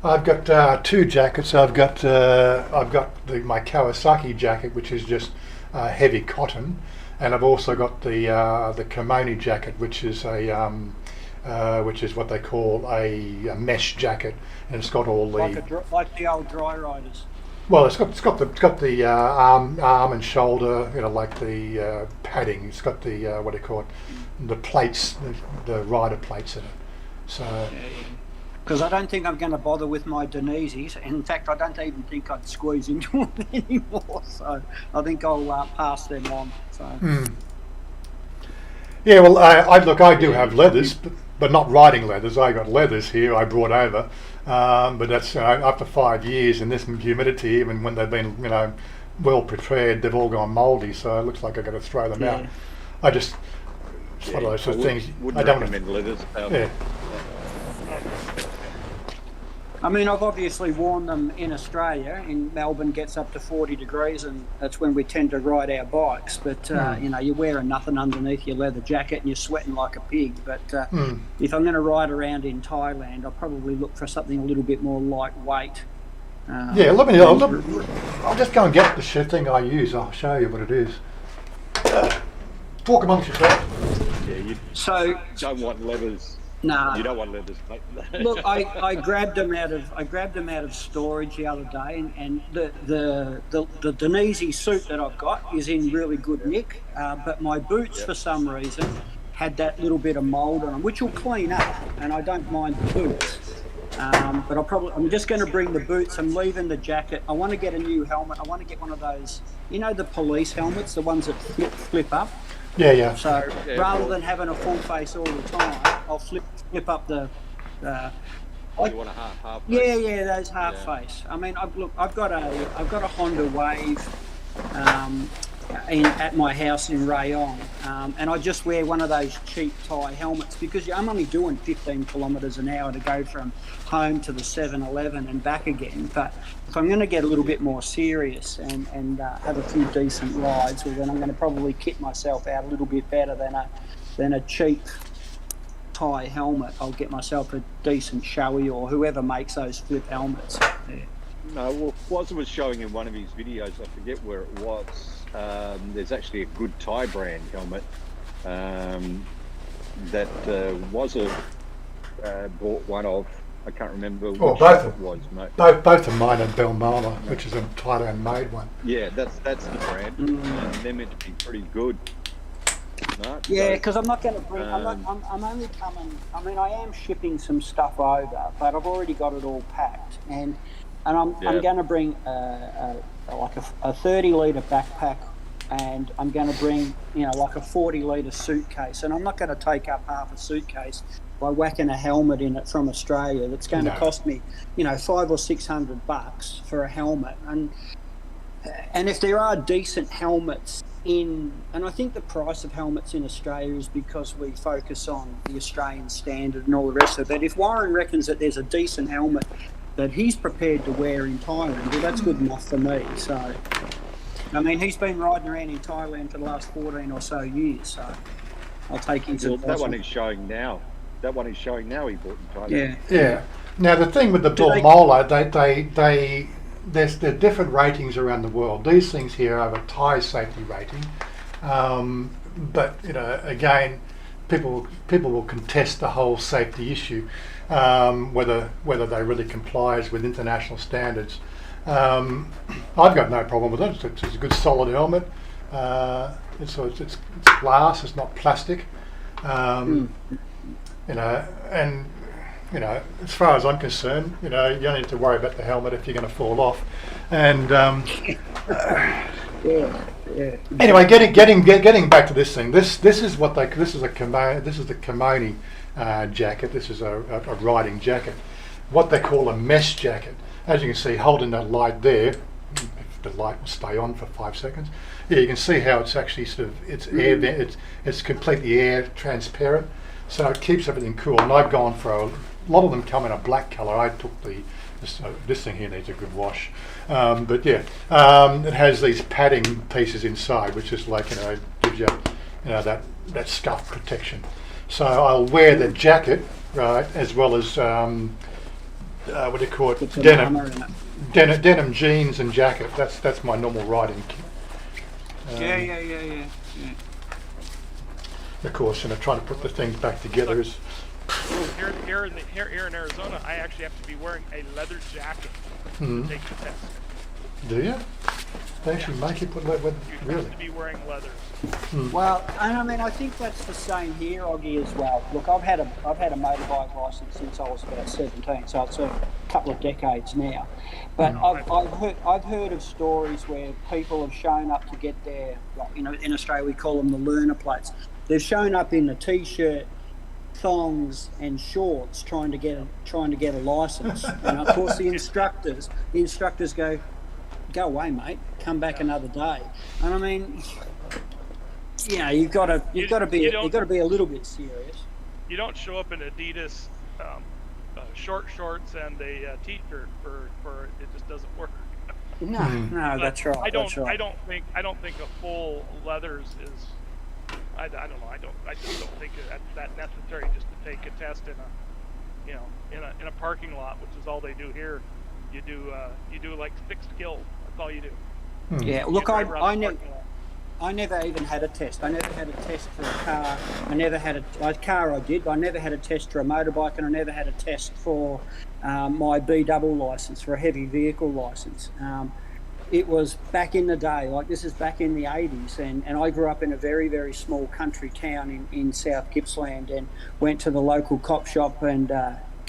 I've got two jackets. I've got my Kawasaki jacket, which is just heavy cotton, and I've also got the Kimoni jacket, which is what they call a mesh jacket, and it's got all the like the old dry riders. Well, it's got the arm and shoulder, like the padding. It's got the what do you call it, the plates, the rider plates in it. So. Because I don't think I'm going to bother with my Denises. In fact, I don't even think I'd squeeze into them anymore. So I think I'll pass them on. So. Yeah, well, I do have leathers, but not riding leathers. I got leathers here I brought over, but that's after 5 years in this humidity. Even when they've been well prepared, they've all gone mouldy. So it looks like I've got to throw them out. It's one of those sort of things. I don't recommend leathers. Yeah. I mean, I've obviously worn them in Australia. In Melbourne, gets up to 40 degrees, and that's when we tend to ride our bikes. But you're wearing nothing underneath your leather jacket, and you're sweating like a pig. But if I'm going to ride around in Thailand, I'll probably look for something a little bit more lightweight. I'll just go and get the thing I use. I'll show you what it is. Talk amongst yourself. Yeah, you don't want leathers. No, you don't want leathers, mate. Look, I grabbed them out of storage the other day, and the Denise suit that I've got is in really good nick, but my boots for some reason had that little bit of mould on them, which will clean up, and I don't mind the boots. But I'm just going to bring the boots. I'm leaving the jacket. I want to get a new helmet. I want to get one of those, the police helmets, the ones that flip up. Yeah. So rather than having a full face all the time, I'll flip up the. You want a half face? Yeah, those half face. I mean, I've got a Honda Wave at my house in Rayong, and I just wear one of those cheap Thai helmets because I'm only doing 15 kilometres an hour to go from home to the 7-Eleven and back again. But if I'm going to get a little bit more serious and have a few decent rides, well, then I'm going to probably kit myself out a little bit better than a cheap Thai helmet. I'll get myself a decent Shoei or whoever makes those flip helmets. Yeah. No, well, Wazza was showing in one of his videos, I forget where it was, there's actually a good Thai brand helmet that Wazza bought one of. I can't remember which both it was, mate. Both of mine are Belmala, which is a Thailand made one. Yeah, that's the brand. They're meant to be pretty good. No, Yeah, so, because I'm not going to bring. I'm only coming. I mean, I am shipping some stuff over, but I've already got it all packed, and I'm going to bring like a 30-litre backpack, and I'm going to bring like a 40-litre suitcase, and I'm not going to take up half a suitcase by whacking a helmet in it from Australia. That's going to cost me $500 or $600 for a helmet, and if there are decent helmets and I think the price of helmets in Australia is because we focus on the Australian standard and all the rest of it. But if Warren reckons that there's a decent helmet that he's prepared to wear in Thailand, well, that's good enough for me. So, I mean, he's been riding around in Thailand for the last 14 or so years, so I'll take his advice. That one is showing now. He bought in Thailand. Yeah. Now, the thing with the bull molar, there's different ratings around the world. These things here have a Thai safety rating, but again, people will contest the whole safety issue, whether they really complies with international standards. I've got no problem with it. It's a good solid helmet. It's glass. It's not plastic. As far as I'm concerned, you don't need to worry about the helmet if you're going to fall off. And anyway, getting back to this thing. This is the kimono jacket. This is a riding jacket. What they call a mesh jacket. As you can see, holding that light there, if the light will stay on for 5 seconds. Yeah, you can see how it's actually it's completely air transparent. So it keeps everything cool, and I've gone for a lot of them come in a black colour. I took this thing here needs a good wash, but yeah, it has these padding pieces inside, which is like gives you that scuff protection. So I'll wear the jacket, right, as well as what do you call it, denim jeans and jacket. That's my normal riding kit. Yeah. Of course, trying to put the things back together is. Here in Arizona, I actually have to be wearing a leather jacket to take the test. Do you? They actually make you put leather? You have to be wearing leathers. Well, and I mean, I think that's the same here, Oggy, as well. Look, I've had a motorbike license since I was about 17, so it's a couple of decades now. But I've heard of stories where people have shown up to get their, in Australia we call them the learner plates. They've shown up in a t-shirt, thongs, and shorts trying to get a license. And of course, the instructors go away, mate. Come back another day. And I mean, you've got to be a little bit serious. You don't show up in Adidas short shorts and a t-shirt for it just doesn't work. No, that's right. I don't think a full leathers is. I don't know. I just don't think that necessary just to take a test in a parking lot, which is all they do here. You do like 6 skills. That's all you do. Yeah. Look, I never even had a test. I never had a test for a car. I never had a car. I did. But I never had a test for a motorbike, and I never had a test for my B double license, for a heavy vehicle license. It was back in the day, like this is back in the 80s, and I grew up in a very, very small country town in South Gippsland, and went to the local cop shop, and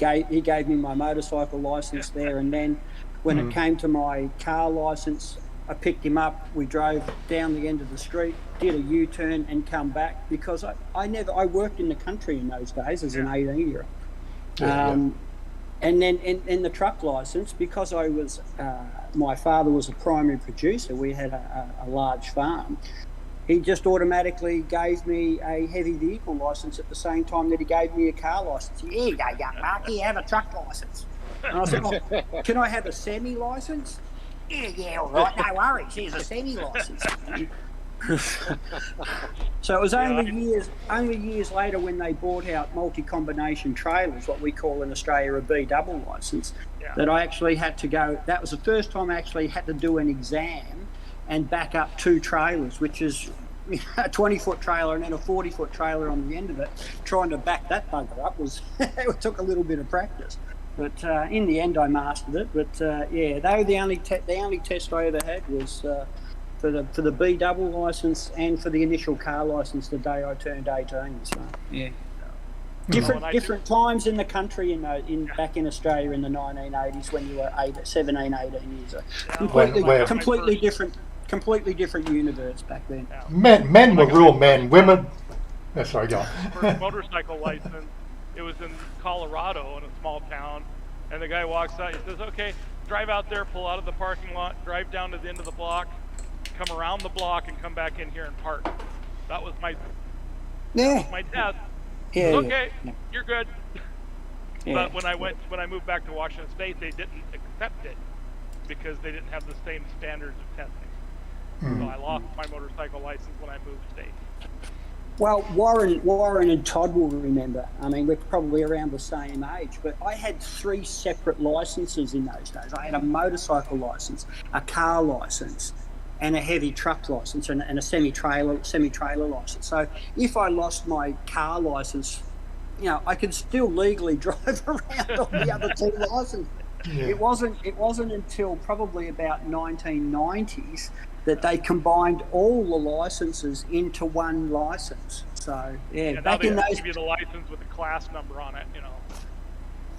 he gave me my motorcycle licence there, and then when it came to my car licence, I picked him up, we drove down the end of the street, did a U-turn and come back, because I worked in the country in those days as an 18-year-old. And then in the truck license, because I was, my father was a primary producer, we had a large farm, he just automatically gave me a heavy vehicle license at the same time that he gave me a car license. Here you go, young Mark, you have a truck license. And I said, can I have a semi license? Yeah, all right, no worries, here's a semi license. So it was only years later when they bought out multi-combination trailers, what we call in Australia a B double licence, that I actually had to go. That was the first time I actually had to do an exam and back up 2 trailers, which is a 20-foot trailer and then a 40-foot trailer on the end of it. Trying to back that bugger up it took a little bit of practice. But in the end, I mastered it. But they were the only test I ever had for the B double license and for the initial car license the day I turned 18. So yeah, different times in the country back in Australia in the 1980s when you were 17, 18 years. Completely different universe back then. Yeah. Men were real men. Women. Sorry, go on. First motorcycle license. It was in Colorado in a small town, and the guy walks out. He says, "Okay, drive out there, pull out of the parking lot, drive down to the end of the block, come around the block, and come back in here and park." That was my test. Yeah. Okay, you're good. Yeah. But when I moved back to Washington State, they didn't accept it because they didn't have the same standards of testing. So I lost my motorcycle license when I moved state. Well, Warren and Todd will remember. I mean, we're probably around the same age, but I had 3 separate licenses in those days. I had a motorcycle license, a car license, and a heavy truck license, and a semi-trailer license. So if I lost my car license, I could still legally drive around on the other 2 licenses. Yeah. It wasn't until probably about 1990s that they combined all the licenses into one license. So back in those, give you the license with the class number on it,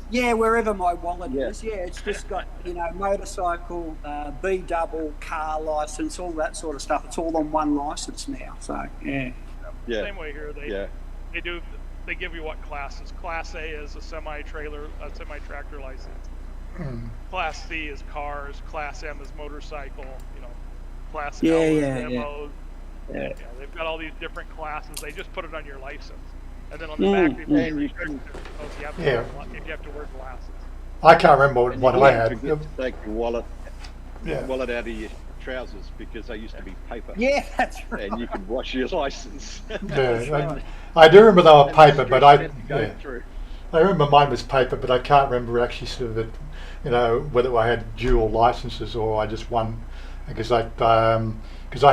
Yeah, wherever my wallet is. Yeah, it's just got motorcycle, B double, car license, all that sort of stuff. It's all on one license now. So yeah. Same way here. They give you what classes. Class A is a semi-tractor license. Class C is cars. Class M is motorcycle. Class L is demos. Yeah, they've got all these different classes. They just put it on your license, and then on the back they put restrictions if you have to wear glasses. I can't remember what I had. Take your wallet out of your trousers because they used to be paper. Yeah, that's right. And you could wash your license. I do remember they were paper, but I remember mine was paper, but I can't remember actually sort of whether I had dual licenses or I just one. Because I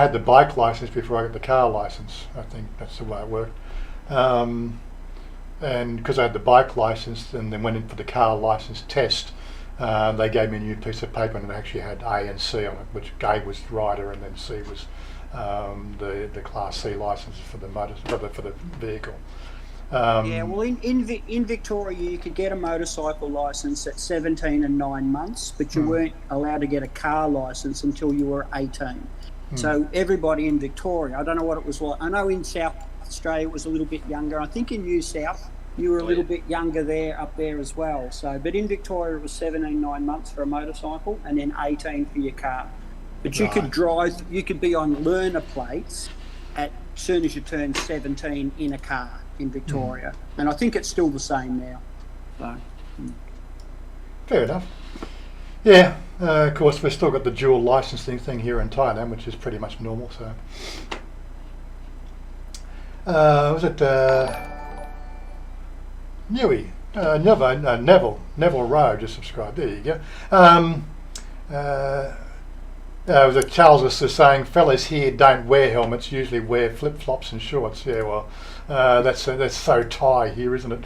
had the bike license before I got the car license. I think that's the way it worked. And because I had the bike license and then went in for the car license test, they gave me a new piece of paper and it actually had A and C on it, which A was rider and then C was the Class C license for the vehicle. Well, in Victoria, you could get a motorcycle license at 17 and 9 months, but you weren't allowed to get a car license until you were 18. So everybody in Victoria, I don't know what it was like. I know in South Australia it was a little bit younger. I think in New South you were a little bit younger up there as well. So, but in Victoria it was 17, 9 months for a motorcycle, and then 18 for your car. But you could drive. You could be on learner plates as soon as you turn 17 in a car in Victoria, and I think it's still the same now. So. Fair enough. Yeah, of course we've still got the dual licensing thing here in Thailand, which is pretty much normal. So, was it Neville Rowe just subscribed? There you go. Was it Charles was saying, fellas here don't wear helmets, usually wear flip flops and shorts. Yeah, well. That's so Thai here, isn't it?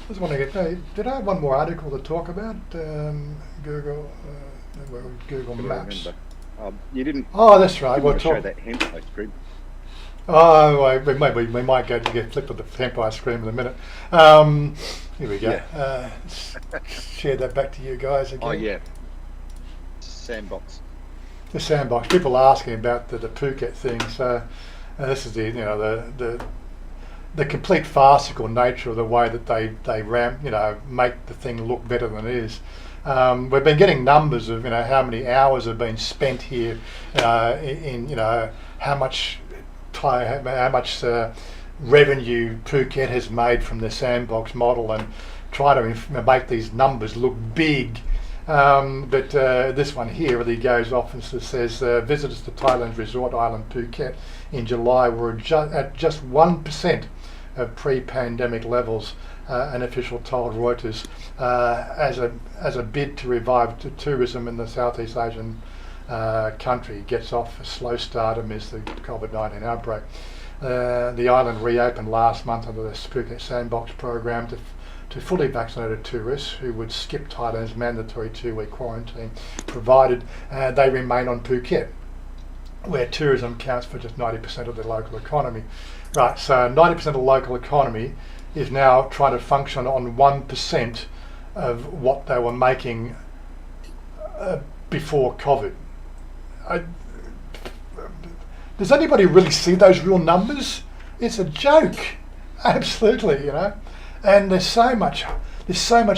Just want to did I have one more article to talk about? Google Maps. You didn't. Oh, that's right. We'll show that hemp ice cream. Oh, well, we might go to get flipped with the hemp ice cream in a minute. Here we go. Yeah. Share that back to you guys again. Oh yeah. Sandbox. The Sandbox. People are asking about the Phuket thing. So. This is the complete farcical nature of the way that they make the thing look better than it is. We've been getting numbers of how many hours have been spent here in how much revenue Phuket has made from the Sandbox model and try to make these numbers look big. But this one here really goes off and says visitors to Thailand's resort island Phuket in July were at just 1% of pre-pandemic levels, an official told Reuters, as a bid to revive tourism in the Southeast Asian country gets off a slow start amidst the COVID-19 outbreak. The island reopened last month under the Phuket Sandbox program to to fully vaccinated tourists who would skip Thailand's mandatory 2-week quarantine, provided they remain on Phuket, where tourism counts for just 90% of the local economy. Right, so 90% of the local economy is now trying to function on 1% of what they were making before COVID. Does anybody really see those real numbers? It's a joke, absolutely, And there's so much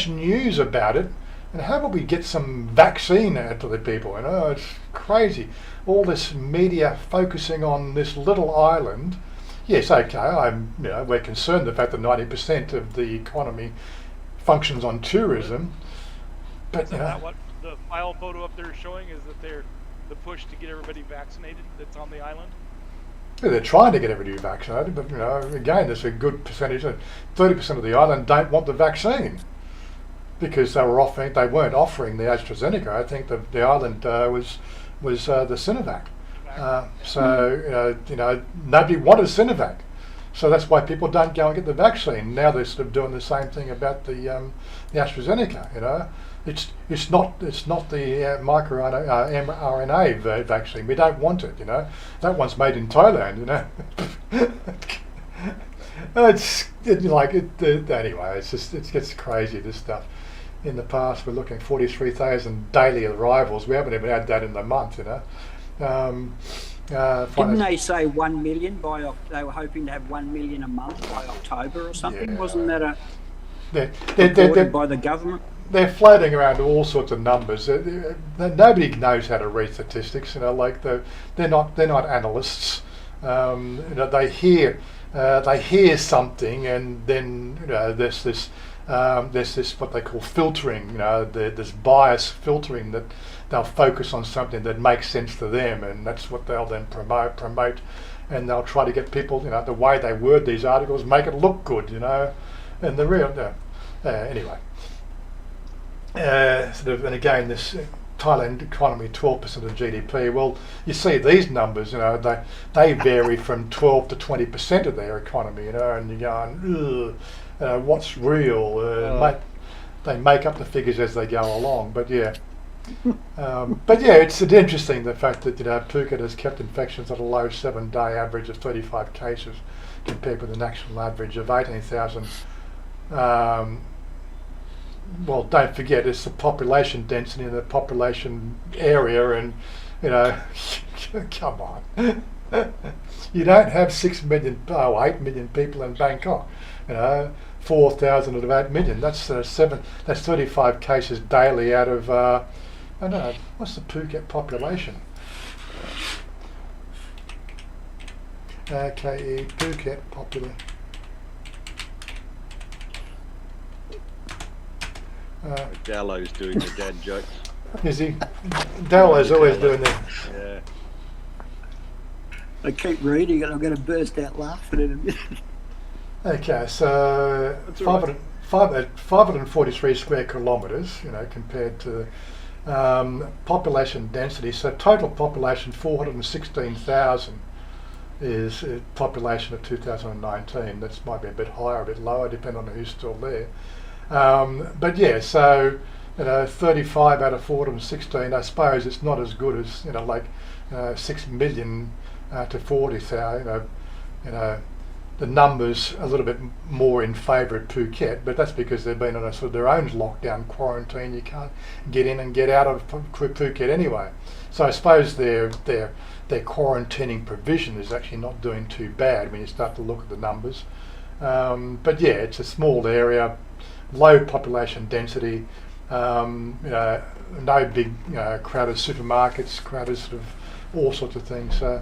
news about it. And how about we get some vaccine out to the people? It's crazy. All this media focusing on this little island. Yes, okay. We're concerned the fact that 90% of the economy functions on tourism. But Isn't that what the file photo up there is showing? Is that the push to get everybody vaccinated that's on the island? Yeah, they're trying to get everybody vaccinated, but again, there's a good percentage. 30% of the island don't want the vaccine because they weren't offering the AstraZeneca. I think the island was the Sinovac. So nobody wanted Sinovac. So that's why people don't go and get the vaccine. Now they're sort of doing the same thing about the AstraZeneca. It's not the mRNA vaccine. We don't want it. That one's made in Thailand. Anyway. It gets crazy, this stuff. In the past, we're looking at 43,000 daily arrivals. We haven't even had that in a month. Didn't they say 1 million they were hoping to have 1 million a month by October or something? Yeah. Wasn't that reported by the government? They're floating around all sorts of numbers. Nobody knows how to read statistics. They're not analysts. They hear something, and then there's this what they call filtering. This bias filtering that they'll focus on something that makes sense to them, and that's what they'll then promote, and they'll try to get people. The way they word these articles make it look good. And the real anyway. And again, this Thailand economy, 12% of GDP. Well, you see these numbers, they vary from 12 to 20% of their economy, and you're going, what's real? They make up the figures as they go along, but yeah. It's interesting the fact that Phuket has kept infections at a low 7-day average of 35 cases compared with the national average of 18,000. Well, don't forget, it's the population density and the population area, and come on. You don't have 8 million people in Bangkok. 4,000 out of 8 million. That's 35 cases daily out of I don't know, what's the Phuket population? Phuket population. Dallo's doing the dad jokes. Is he? Dallo's always doing that. Yeah. I keep reading it, I'm going to burst out laughing in a minute. Okay, so 543 square kilometres, compared to population density. So total population 416,000 is population of 2019. That might be a bit higher, a bit lower, depending on who's still there. But yeah, so 35 out of 416. I suppose it's not as good as 6 million to 40,000. The numbers a little bit more in favour of Phuket, but that's because they've been on a sort of their own lockdown quarantine. You can't get in and get out of Phuket anyway. So I suppose their quarantining provision is actually not doing too bad when you start to look at the numbers. But yeah, it's a small area, low population density, no big crowded supermarkets, crowded sort of all sorts of things. So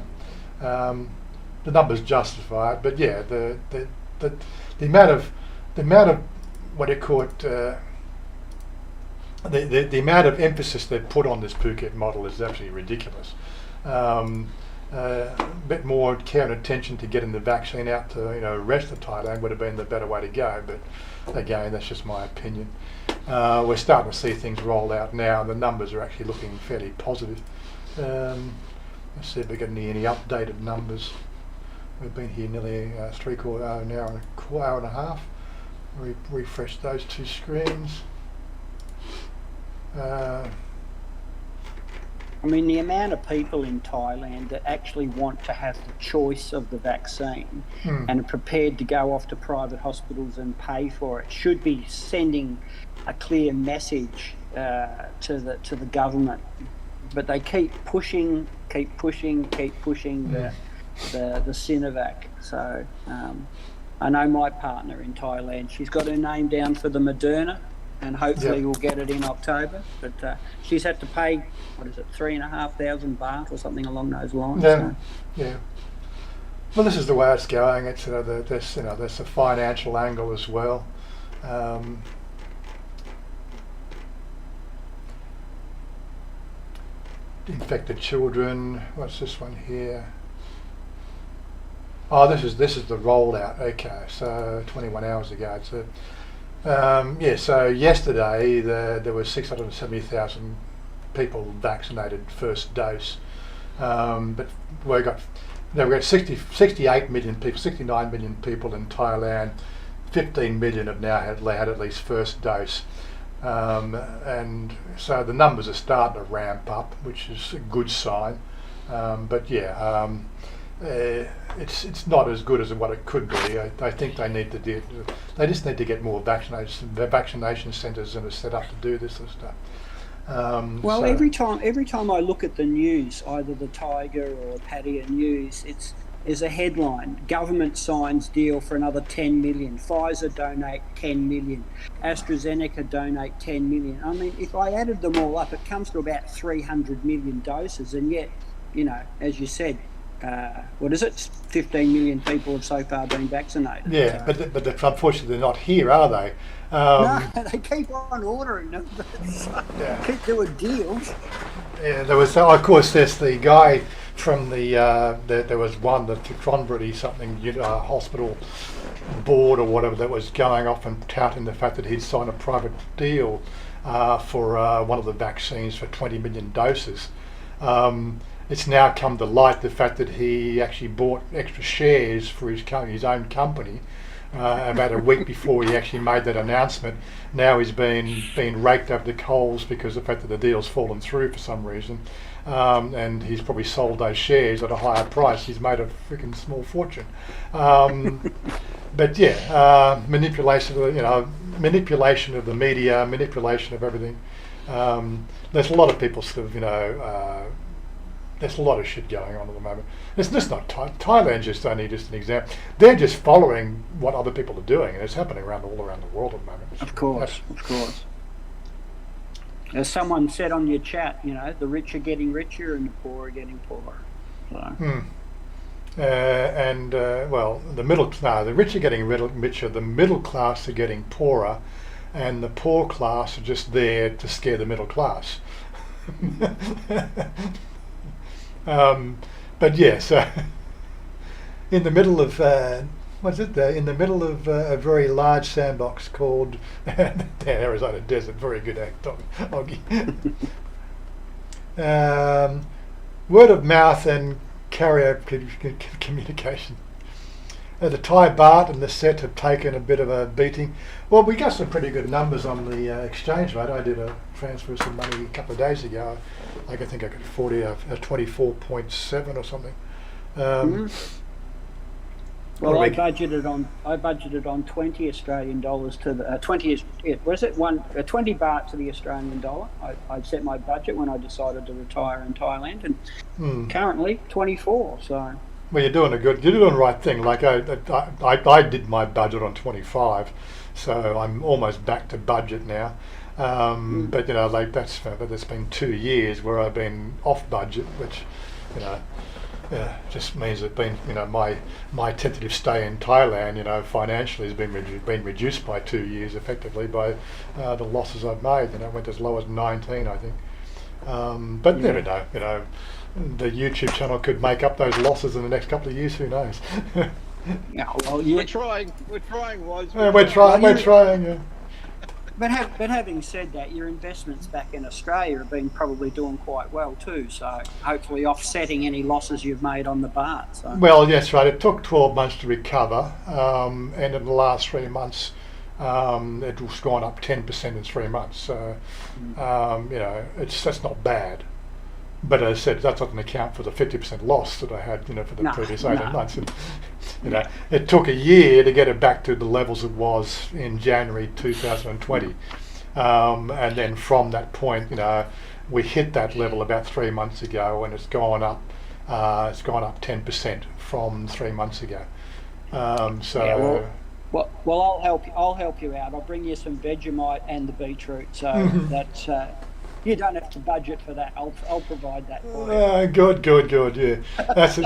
the numbers justify it, but yeah, the amount of what do you call it? The amount of emphasis they've put on this Phuket model is absolutely ridiculous. A bit more care and attention to getting the vaccine out to the rest of Thailand would have been the better way to go, but again, that's just my opinion. We're starting to see things roll out now, and the numbers are actually looking fairly positive. Let's see if we get any updated numbers. We've been here nearly an hour and a half. refresh those two screens. I mean, the amount of people in Thailand that actually want to have the choice of the vaccine and are prepared to go off to private hospitals and pay for it should be sending a clear message to the government. But they keep pushing the Sinovac. So I know my partner in Thailand, she's got her name down for the Moderna, and hopefully we'll get it in October. But she's had to pay, 3,500 baht or something along those lines. Yeah, so. yeah. Well, this is the way it's going. It's there's a financial angle as well. Infected children. What's this one here? Oh, this is the rollout. Okay, so 21 hours ago. So so yesterday there was 670,000 people vaccinated first dose, but we've got 68 million people, 69 million people in Thailand. 15 million have now had at least first dose. And so the numbers are starting to ramp up, which is a good sign. But it's not as good as what it could be. I think they just need to get more vaccination centres and are set up to do this sort of stuff. Every time I look at the news, either the Tiger or Pattaya News, there's a headline: government signs deal for another 10 million. Pfizer donate 10 million. AstraZeneca donate 10 million. I mean, if I added them all up, it comes to about 300 million doses. And yet, as you said, 15 million people have so far been vaccinated. Yeah, so. but unfortunately they're not here, are they? No, they keep on ordering them. Keep doing deals. Yeah, there was, of course, there's the guy from there was one, the Tronbury something hospital board or whatever, that was going off and touting the fact that he'd signed a private deal for one of the vaccines for 20 million doses. It's now come to light the fact that he actually bought extra shares for his own company about a week before he actually made that announcement. Now he's been raked over the coals because of the fact that the deal's fallen through for some reason, and he's probably sold those shares at a higher price. He's made a freaking small fortune. But manipulation of the media, manipulation of everything. There's a lot of people sort of there's a lot of shit going on at the moment. It's just not Thailand's just only just an example. They're just following what other people are doing, and it's happening all around the world at the moment. Of course. As someone said on your chat, the rich are getting richer and the poor are getting poorer. So. The rich are getting richer, the middle class are getting poorer, and the poor class are just there to scare the middle class. But yes, in the middle of in the middle of a very large sandbox called the Arizona Desert. Very good act, Oggy. Word of mouth and carrier communication. The Thai baht and the set have taken a bit of a beating. Well, we got some pretty good numbers on the exchange rate. I did a transfer of some money a couple of days ago. I think I got 24.7 or something. Well, I budgeted on 20 Australian dollars to the 20 baht to the Australian dollar. I set my budget when I decided to retire in Thailand, and currently 24. So. Well, you're doing the right thing. Like I did my budget on 25, so I'm almost back to budget now. But that's been 2 years where I've been off budget, which just means that my tentative stay in Thailand, financially has been reduced by 2 years effectively by the losses I've made. It went as low as 19, I think. But you never know. The YouTube channel could make up those losses in the next couple of years. Who knows? We're trying, Waz. We're trying. Yeah. But having said that, your investments back in Australia have been probably doing quite well too. So hopefully offsetting any losses you've made on the baht. So. Well, yes, right. It took 12 months to recover, and in the last 3 months, It was gone up 10% in 3 months. So, that's not bad. But as I said, that doesn't account for the 50% loss that I had, for the previous 18 months. And, it took a year to get it back to the levels it was in January 2020. And then from that point, we hit that level about 3 months ago, and it's gone up 10% from 3 months ago. Well, I'll help you out. I'll bring you some Vegemite and the Beetroot, so that's you don't have to budget for that. I'll provide that for you. Good. Yeah, that's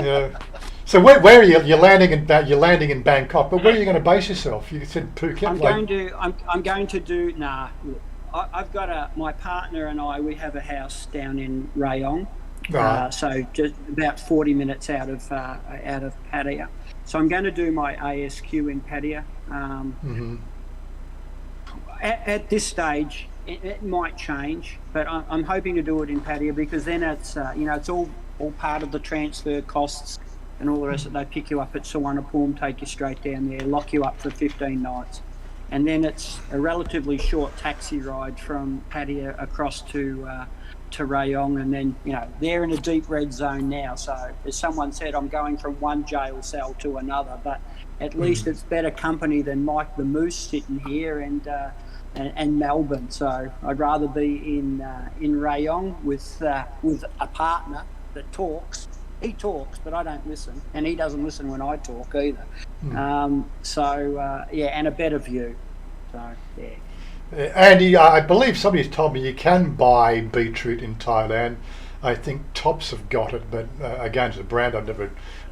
So where are you? You're landing in Bangkok, but where are you going to base yourself? You said Phuket. I'm going to do. Nah, look, I've got my partner and I. We have a house down in Rayong, so just about 40 minutes out of Pattaya. So I'm going to do my ASQ in Pattaya. At this stage, it might change, but I'm hoping to do it in Pattaya because then it's it's all part of the transfer costs and all the rest. They pick you up at Suvarnabhumi, take you straight down there, lock you up for 15 nights, and then it's a relatively short taxi ride from Pattaya across to Rayong, and then they're in a deep red zone now. So as someone said, I'm going from one jail cell to another, but at least it's better company than Mike the Moose sitting here and Melbourne. So I'd rather be in Rayong with a partner that talks. He talks, but I don't listen, and he doesn't listen when I talk either. And a better view. So yeah. Andy, I believe somebody's told me you can buy Beetroot in Thailand. I think Tops have got it, but again, it's a brand I've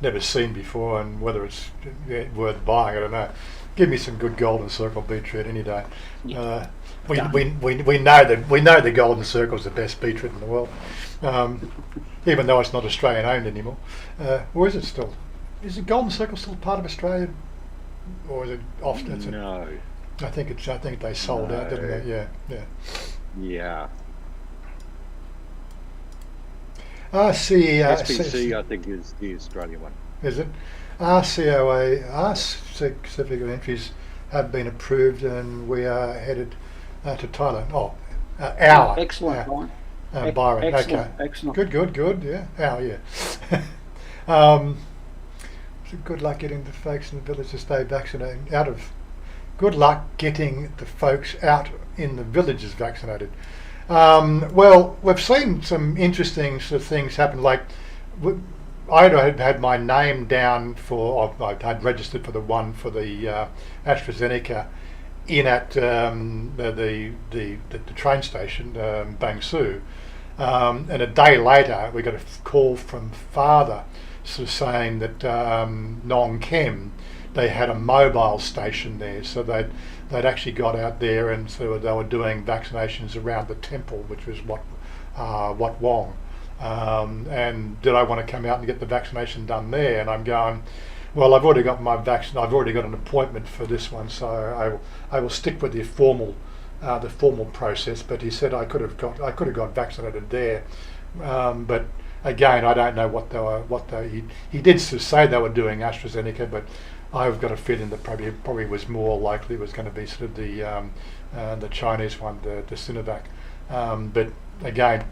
never seen before, and whether it's worth buying, I don't know. Give me some good Golden Circle Beetroot any day. We know the Golden Circle is the best beetroot in the world, even though it's not Australian owned anymore. Or is it still? Is the Golden Circle still part of Australia, or is it off? No. I think they sold out, didn't they? Yeah. SPC, I think, is the Australian one. Is it? RCOA, certificate of entries have been approved, and we are headed to Thailand. Excellent, Byron. Byron, excellent, okay. Excellent. Good, yeah. Yeah. So good luck getting the folks in the village to stay vaccinated. Good luck getting the folks out in the villages vaccinated. Well, we've seen some interesting sort of things happen. Like, I had my name down I'd registered for the one for the AstraZeneca in at the train station, Bang Sue. And a day later, we got a call from father sort of saying that Nong Kem, they had a mobile station there, so they'd actually got out there, and so they were doing vaccinations around the temple, which was Wat Wong. And did I want to come out and get the vaccination done there? And I'm going, well, I've already got my vaccine. I've already got an appointment for this one, so I will stick with the formal process. But he said I could have got vaccinated there, but again, I don't know he did sort of say they were doing AstraZeneca, but I've got a feeling that probably was more likely it was going to be sort of the Chinese one, the Sinovac. But again,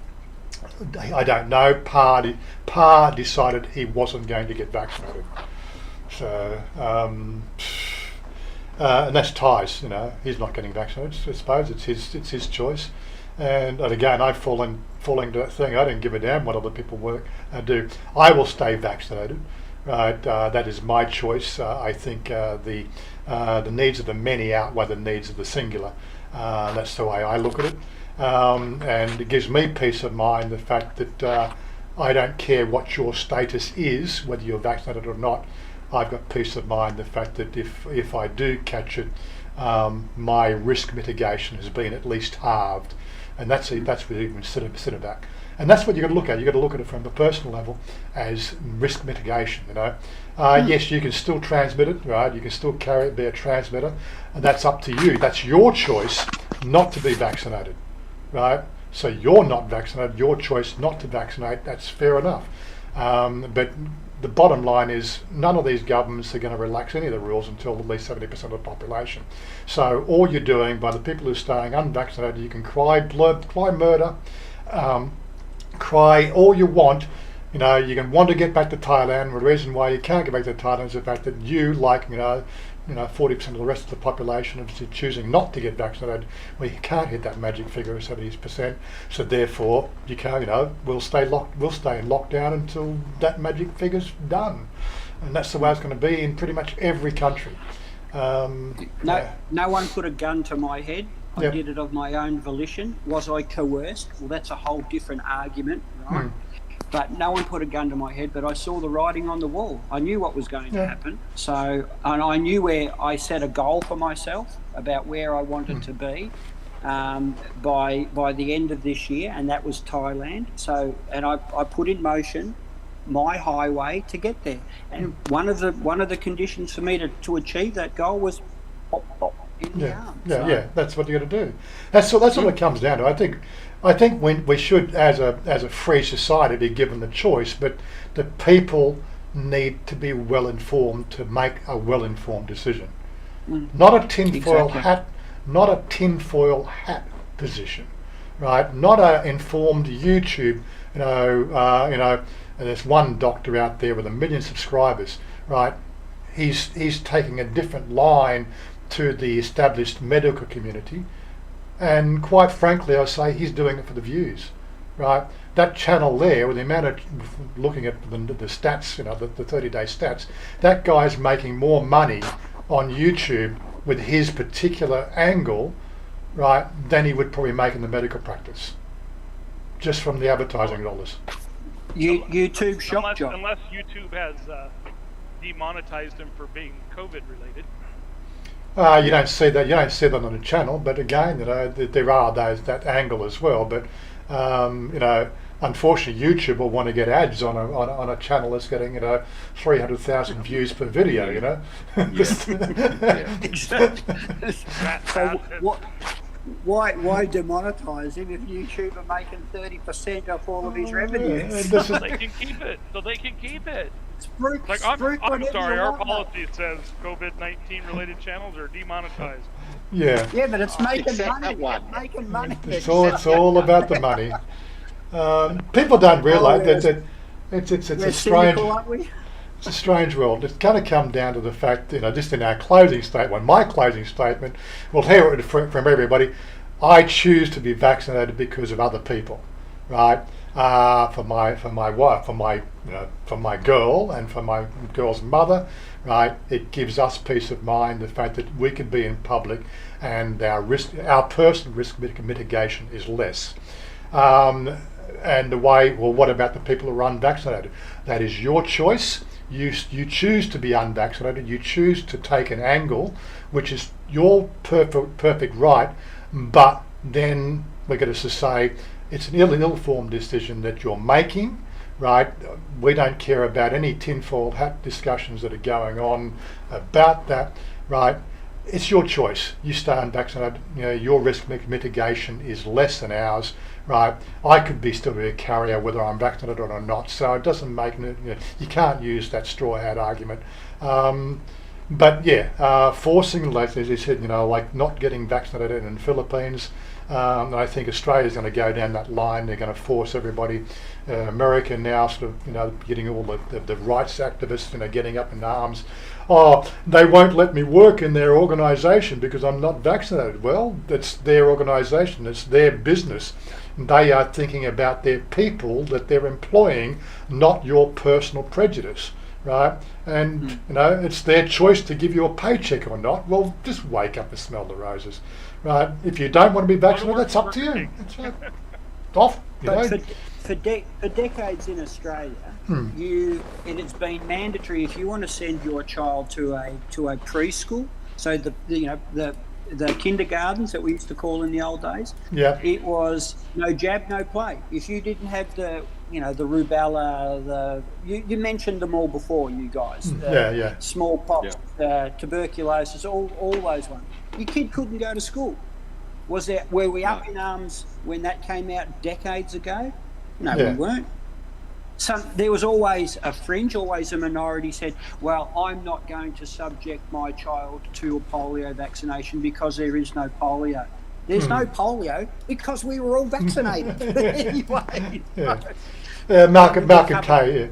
I don't know. Pa decided he wasn't going to get vaccinated. So, and that's Ty's. He's not getting vaccinated. I suppose it's his choice. And again, I've fallen into that thing. I don't give a damn what other people do. I will stay vaccinated. Right, that is my choice. I think the needs of the many outweigh the needs of the singular. That's the way I look at it, and it gives me peace of mind, the fact that I don't care what your status is, whether you're vaccinated or not. I've got peace of mind, the fact that if I do catch it, my risk mitigation has been at least halved, and that's with even Sinovac. And that's what you've got to look at. You've got to look at it from a personal level as risk mitigation. Yes, you can still transmit it, right? You can still carry it, be a transmitter, and that's up to you. That's your choice not to be vaccinated, right? So you're not vaccinated. Your choice not to vaccinate. That's fair enough. But the bottom line is none of these governments are going to relax any of the rules until at least 70% of the population. So all you're doing by the people who are staying unvaccinated, you can cry blood, cry murder, cry all you want. You know, you can want to get back to Thailand. The reason why you can't get back to Thailand is the fact that you, like, 40% of the rest of the population is choosing not to get vaccinated. We can't hit that magic figure of 70%. So therefore, you can't. We'll stay in lockdown until that magic figure's done, and that's the way it's going to be in pretty much every country. No one put a gun to my head. I did it of my own volition. Was I coerced? Well, that's a whole different argument, right? But no one put a gun to my head, but I saw the writing on the wall. I knew what was going to happen. So, and I knew where I set a goal for myself about where I wanted to be by the end of this year, and that was Thailand. So, and I put in motion my highway to get there. And one of the conditions for me to achieve that goal was pop in the arm. That's what you got to do. That's what it comes down to. I think when we should, as a free society, be given the choice, but the people need to be well informed to make a well informed decision. Not a tinfoil hat, not a tinfoil hat position, right? Not a informed YouTube. There's one doctor out there with 1 million subscribers, right? He's taking a different line to the established medical community. And quite frankly, I say he's doing it for the views, right? That channel there, with the amount of looking at the stats, the 30-day stats, that guy's making more money on YouTube with his particular angle, right, than he would probably make in the medical practice, just from the advertising dollars. YouTube shock job. Unless YouTube has demonetized him for being COVID related. You don't see that. You don't see that on the channel, but again, there are that angle as well. But unfortunately, YouTube will want to get ads on a channel that's getting 300,000 views per video. So why demonetize him if YouTube are making 30% off all of his revenues? So they can keep it. I'm sorry, our policy says COVID-19 related channels are demonetized. Yeah, but it's making money. It's all about the money. People don't realise that it's a strange. It's a strange world. It's going to come down to the fact, just in our closing statement, my closing statement, we'll hear it from everybody. I choose to be vaccinated because of other people, right? For my wife, for my girl, and for my girl's mother, right? It gives us peace of mind, the fact that we can be in public, and our personal risk mitigation is less. And what about the people who are unvaccinated? That is your choice. You choose to be unvaccinated. You choose to take an angle, which is your perfect right. But then we're going to say it's an ill-informed decision that you're making, right? We don't care about any tinfoil hat discussions that are going on about that, right? It's your choice. You stay unvaccinated. Your risk mitigation is less than ours, right? I could still be a carrier whether I'm vaccinated or not. So it doesn't make you can't use that straw hat argument. But forcing, like as you said, like not getting vaccinated in the Philippines. I think Australia's going to go down that line. They're going to force everybody. America now sort of, getting all the rights activists, getting up in arms. Oh, they won't let me work in their organisation because I'm not vaccinated. Well, that's their organisation. It's their business. They are thinking about their people that they're employing, not your personal prejudice, right? And, it's their choice to give you a paycheck or not. Well, just wake up and smell the roses, right? If you don't want to be vaccinated, that's up to you. It's off. For decades in Australia, it has been mandatory if you want to send your child to a preschool. So the kindergartens that we used to call in the old days. Yeah. It was no jab, no play. If you didn't have the rubella, you mentioned them all before, you guys. Smallpox, tuberculosis, all those ones. Your kid couldn't go to school. Were we up in arms when that came out decades ago? No, we weren't. There was always a fringe, always a minority said, well, I'm not going to subject my child to a polio vaccination because there is no polio. There's no polio because we were all vaccinated. Anyway. Yeah. Malcolm K.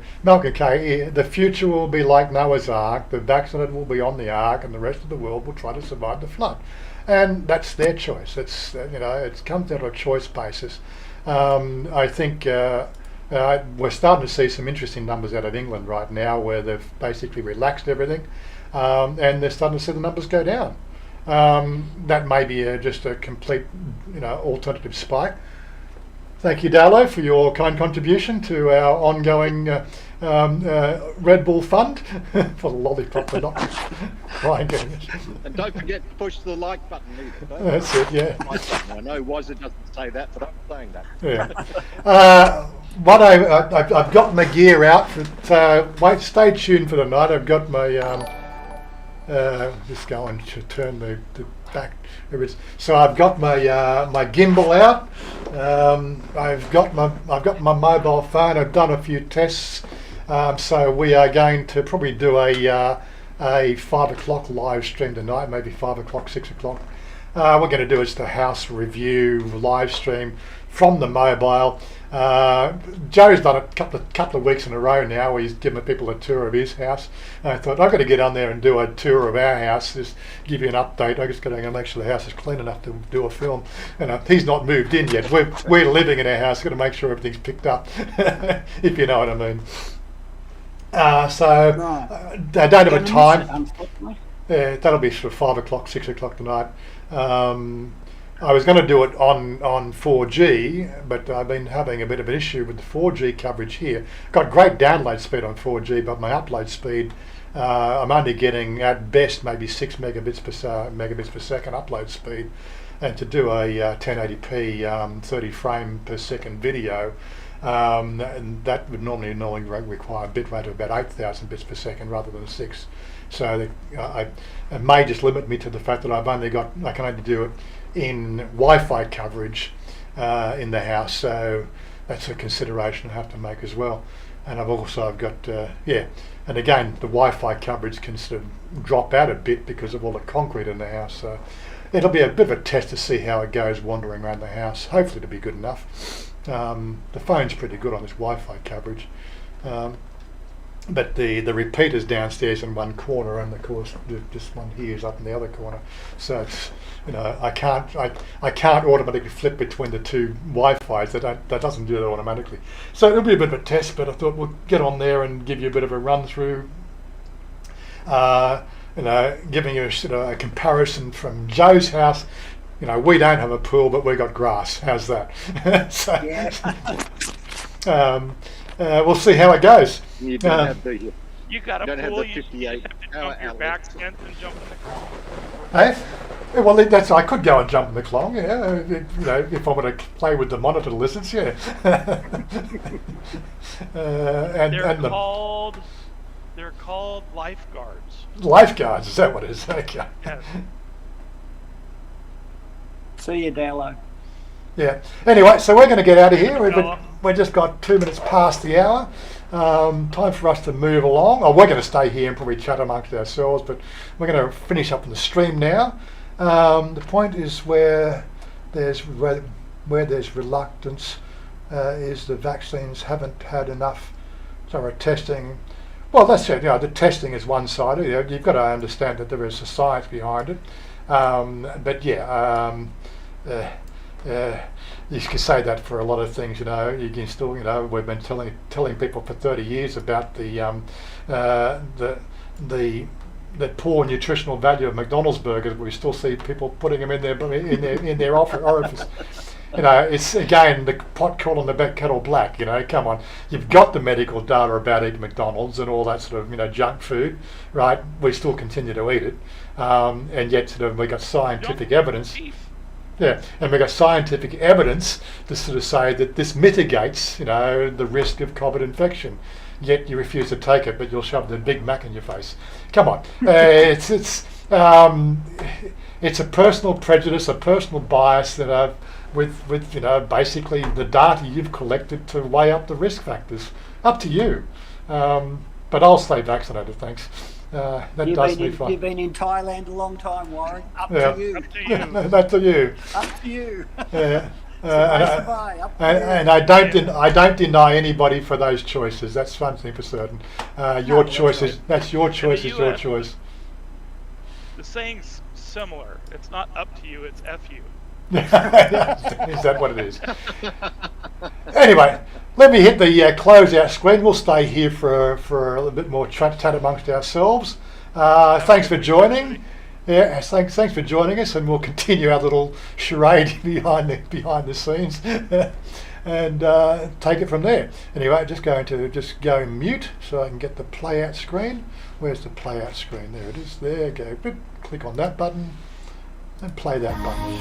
The future will be like Noah's Ark. The vaccinated will be on the ark, and the rest of the world will try to survive the flood. And that's their choice. It's it comes down to a choice basis. I think we're starting to see some interesting numbers out of England right now, where they've basically relaxed everything, and they're starting to see the numbers go down. That may be just a complete, alternative spike. Thank you, Dalo, for your kind contribution to our ongoing Red Bull fund for the lollipop, but not Ryan getting it. And don't forget to push the like button either. That's it, yeah. I know Wazza doesn't say that, but I'm saying that. Yeah. What I've got my gear out. Wait, stay tuned for tonight. I've got my just going to turn the back. So I've got my my gimbal out. I've got my mobile phone. I've done a few tests. So we are going to probably do a 5 o'clock live stream tonight, maybe 5 o'clock, 6 o'clock. We're going to do is the house review live stream from the mobile. Joe's done it a couple of weeks in a row now. He's given people a tour of his house. I thought I've got to get on there and do a tour of our house, just give you an update. I just got to make sure the house is clean enough to do a film. And he's not moved in yet. We're living in our house. Got to make sure everything's picked up, if you know what I mean. I don't have a time. Yeah, that'll be sort of 5 o'clock, 6 o'clock tonight. I was going to do it on 4G, but I've been having a bit of an issue with the 4G coverage here. Got great download speed on 4G, but my upload speed, I'm only getting at best maybe 6 megabits per second upload speed. And to do a 1080p 30 frame per second video, and that would normally require a bit rate of about 8,000 bits per second rather than 6. So it may just limit me to the fact that I can only do it in Wi-Fi coverage in the house. So that's a consideration I have to make as well. And I've got and again the Wi-Fi coverage can sort of drop out a bit because of all the concrete in the house. So it'll be a bit of a test to see how it goes wandering around the house. Hopefully it'll be good enough. The phone's pretty good on this Wi-Fi coverage. But the repeater's downstairs in one corner, and of course this one here is up in the other corner. So it's I can't automatically flip between the two Wi-Fi's. That doesn't do that automatically. So it'll be a bit of a test. But I thought we'll get on there and give you a bit of a run through. Giving you a comparison from Joe's house. We don't have a pool, but we got grass. How's that? So, yeah. We'll see how it goes. You don't have the. You got a don't pool, have the you 58 have to jump your back fence and jump in the car. Hey? Well, I could go and jump in the clong, yeah. If I want to play with the monitor lizards, yeah. They're called lifeguards. Lifeguards, is that what it is? Okay. Yes. See you, Dalo. Yeah. Anyway, so we're going to get out of here. We've just got 2 minutes past the hour. Time for us to move along. We're going to stay here and probably chat amongst ourselves, but we're going to finish up in the stream now. The point is where there's reluctance is the vaccines haven't had enough testing. Well, that's it. The testing is one side. You've got to understand that there is a science behind it. But yeah. You can say that for a lot of things, You can still, we've been telling people for 30 years about the poor nutritional value of McDonald's burgers. But we still see people putting them in their orifice. It's again the pot calling the kettle black. Come on, you've got the medical data about eating McDonald's and all that sort of junk food, right? We still continue to eat it, and yet we got scientific evidence. Yeah, and we've got scientific evidence to sort of say that this mitigates, the risk of COVID infection. Yet you refuse to take it, but you'll shove the Big Mac in your face. Come on, it's a personal prejudice, a personal bias that with basically the data you've collected to weigh up the risk factors. up to you. But I'll stay vaccinated, thanks. That does me fine. You've been in Thailand a long time, Warren. Up Yeah. to you. Up to you. That's to you. Up to you. Yeah. Up to And I don't deny anybody for those choices. That's one thing for certain. Your that's choice right. is that's your choice. Is your US, choice. The saying's similar. It's not up to you, it's F you. Is that what it is? Anyway, let me hit the close-out screen. We'll stay here for a little bit more chat amongst ourselves. Thanks for joining. Yeah, thanks for joining us, and we'll continue our little charade behind the scenes, and take it from there. Anyway, just going to go mute so I can get the play out screen. Where's the play out screen? There it is. There you go. Click on that button and play that button.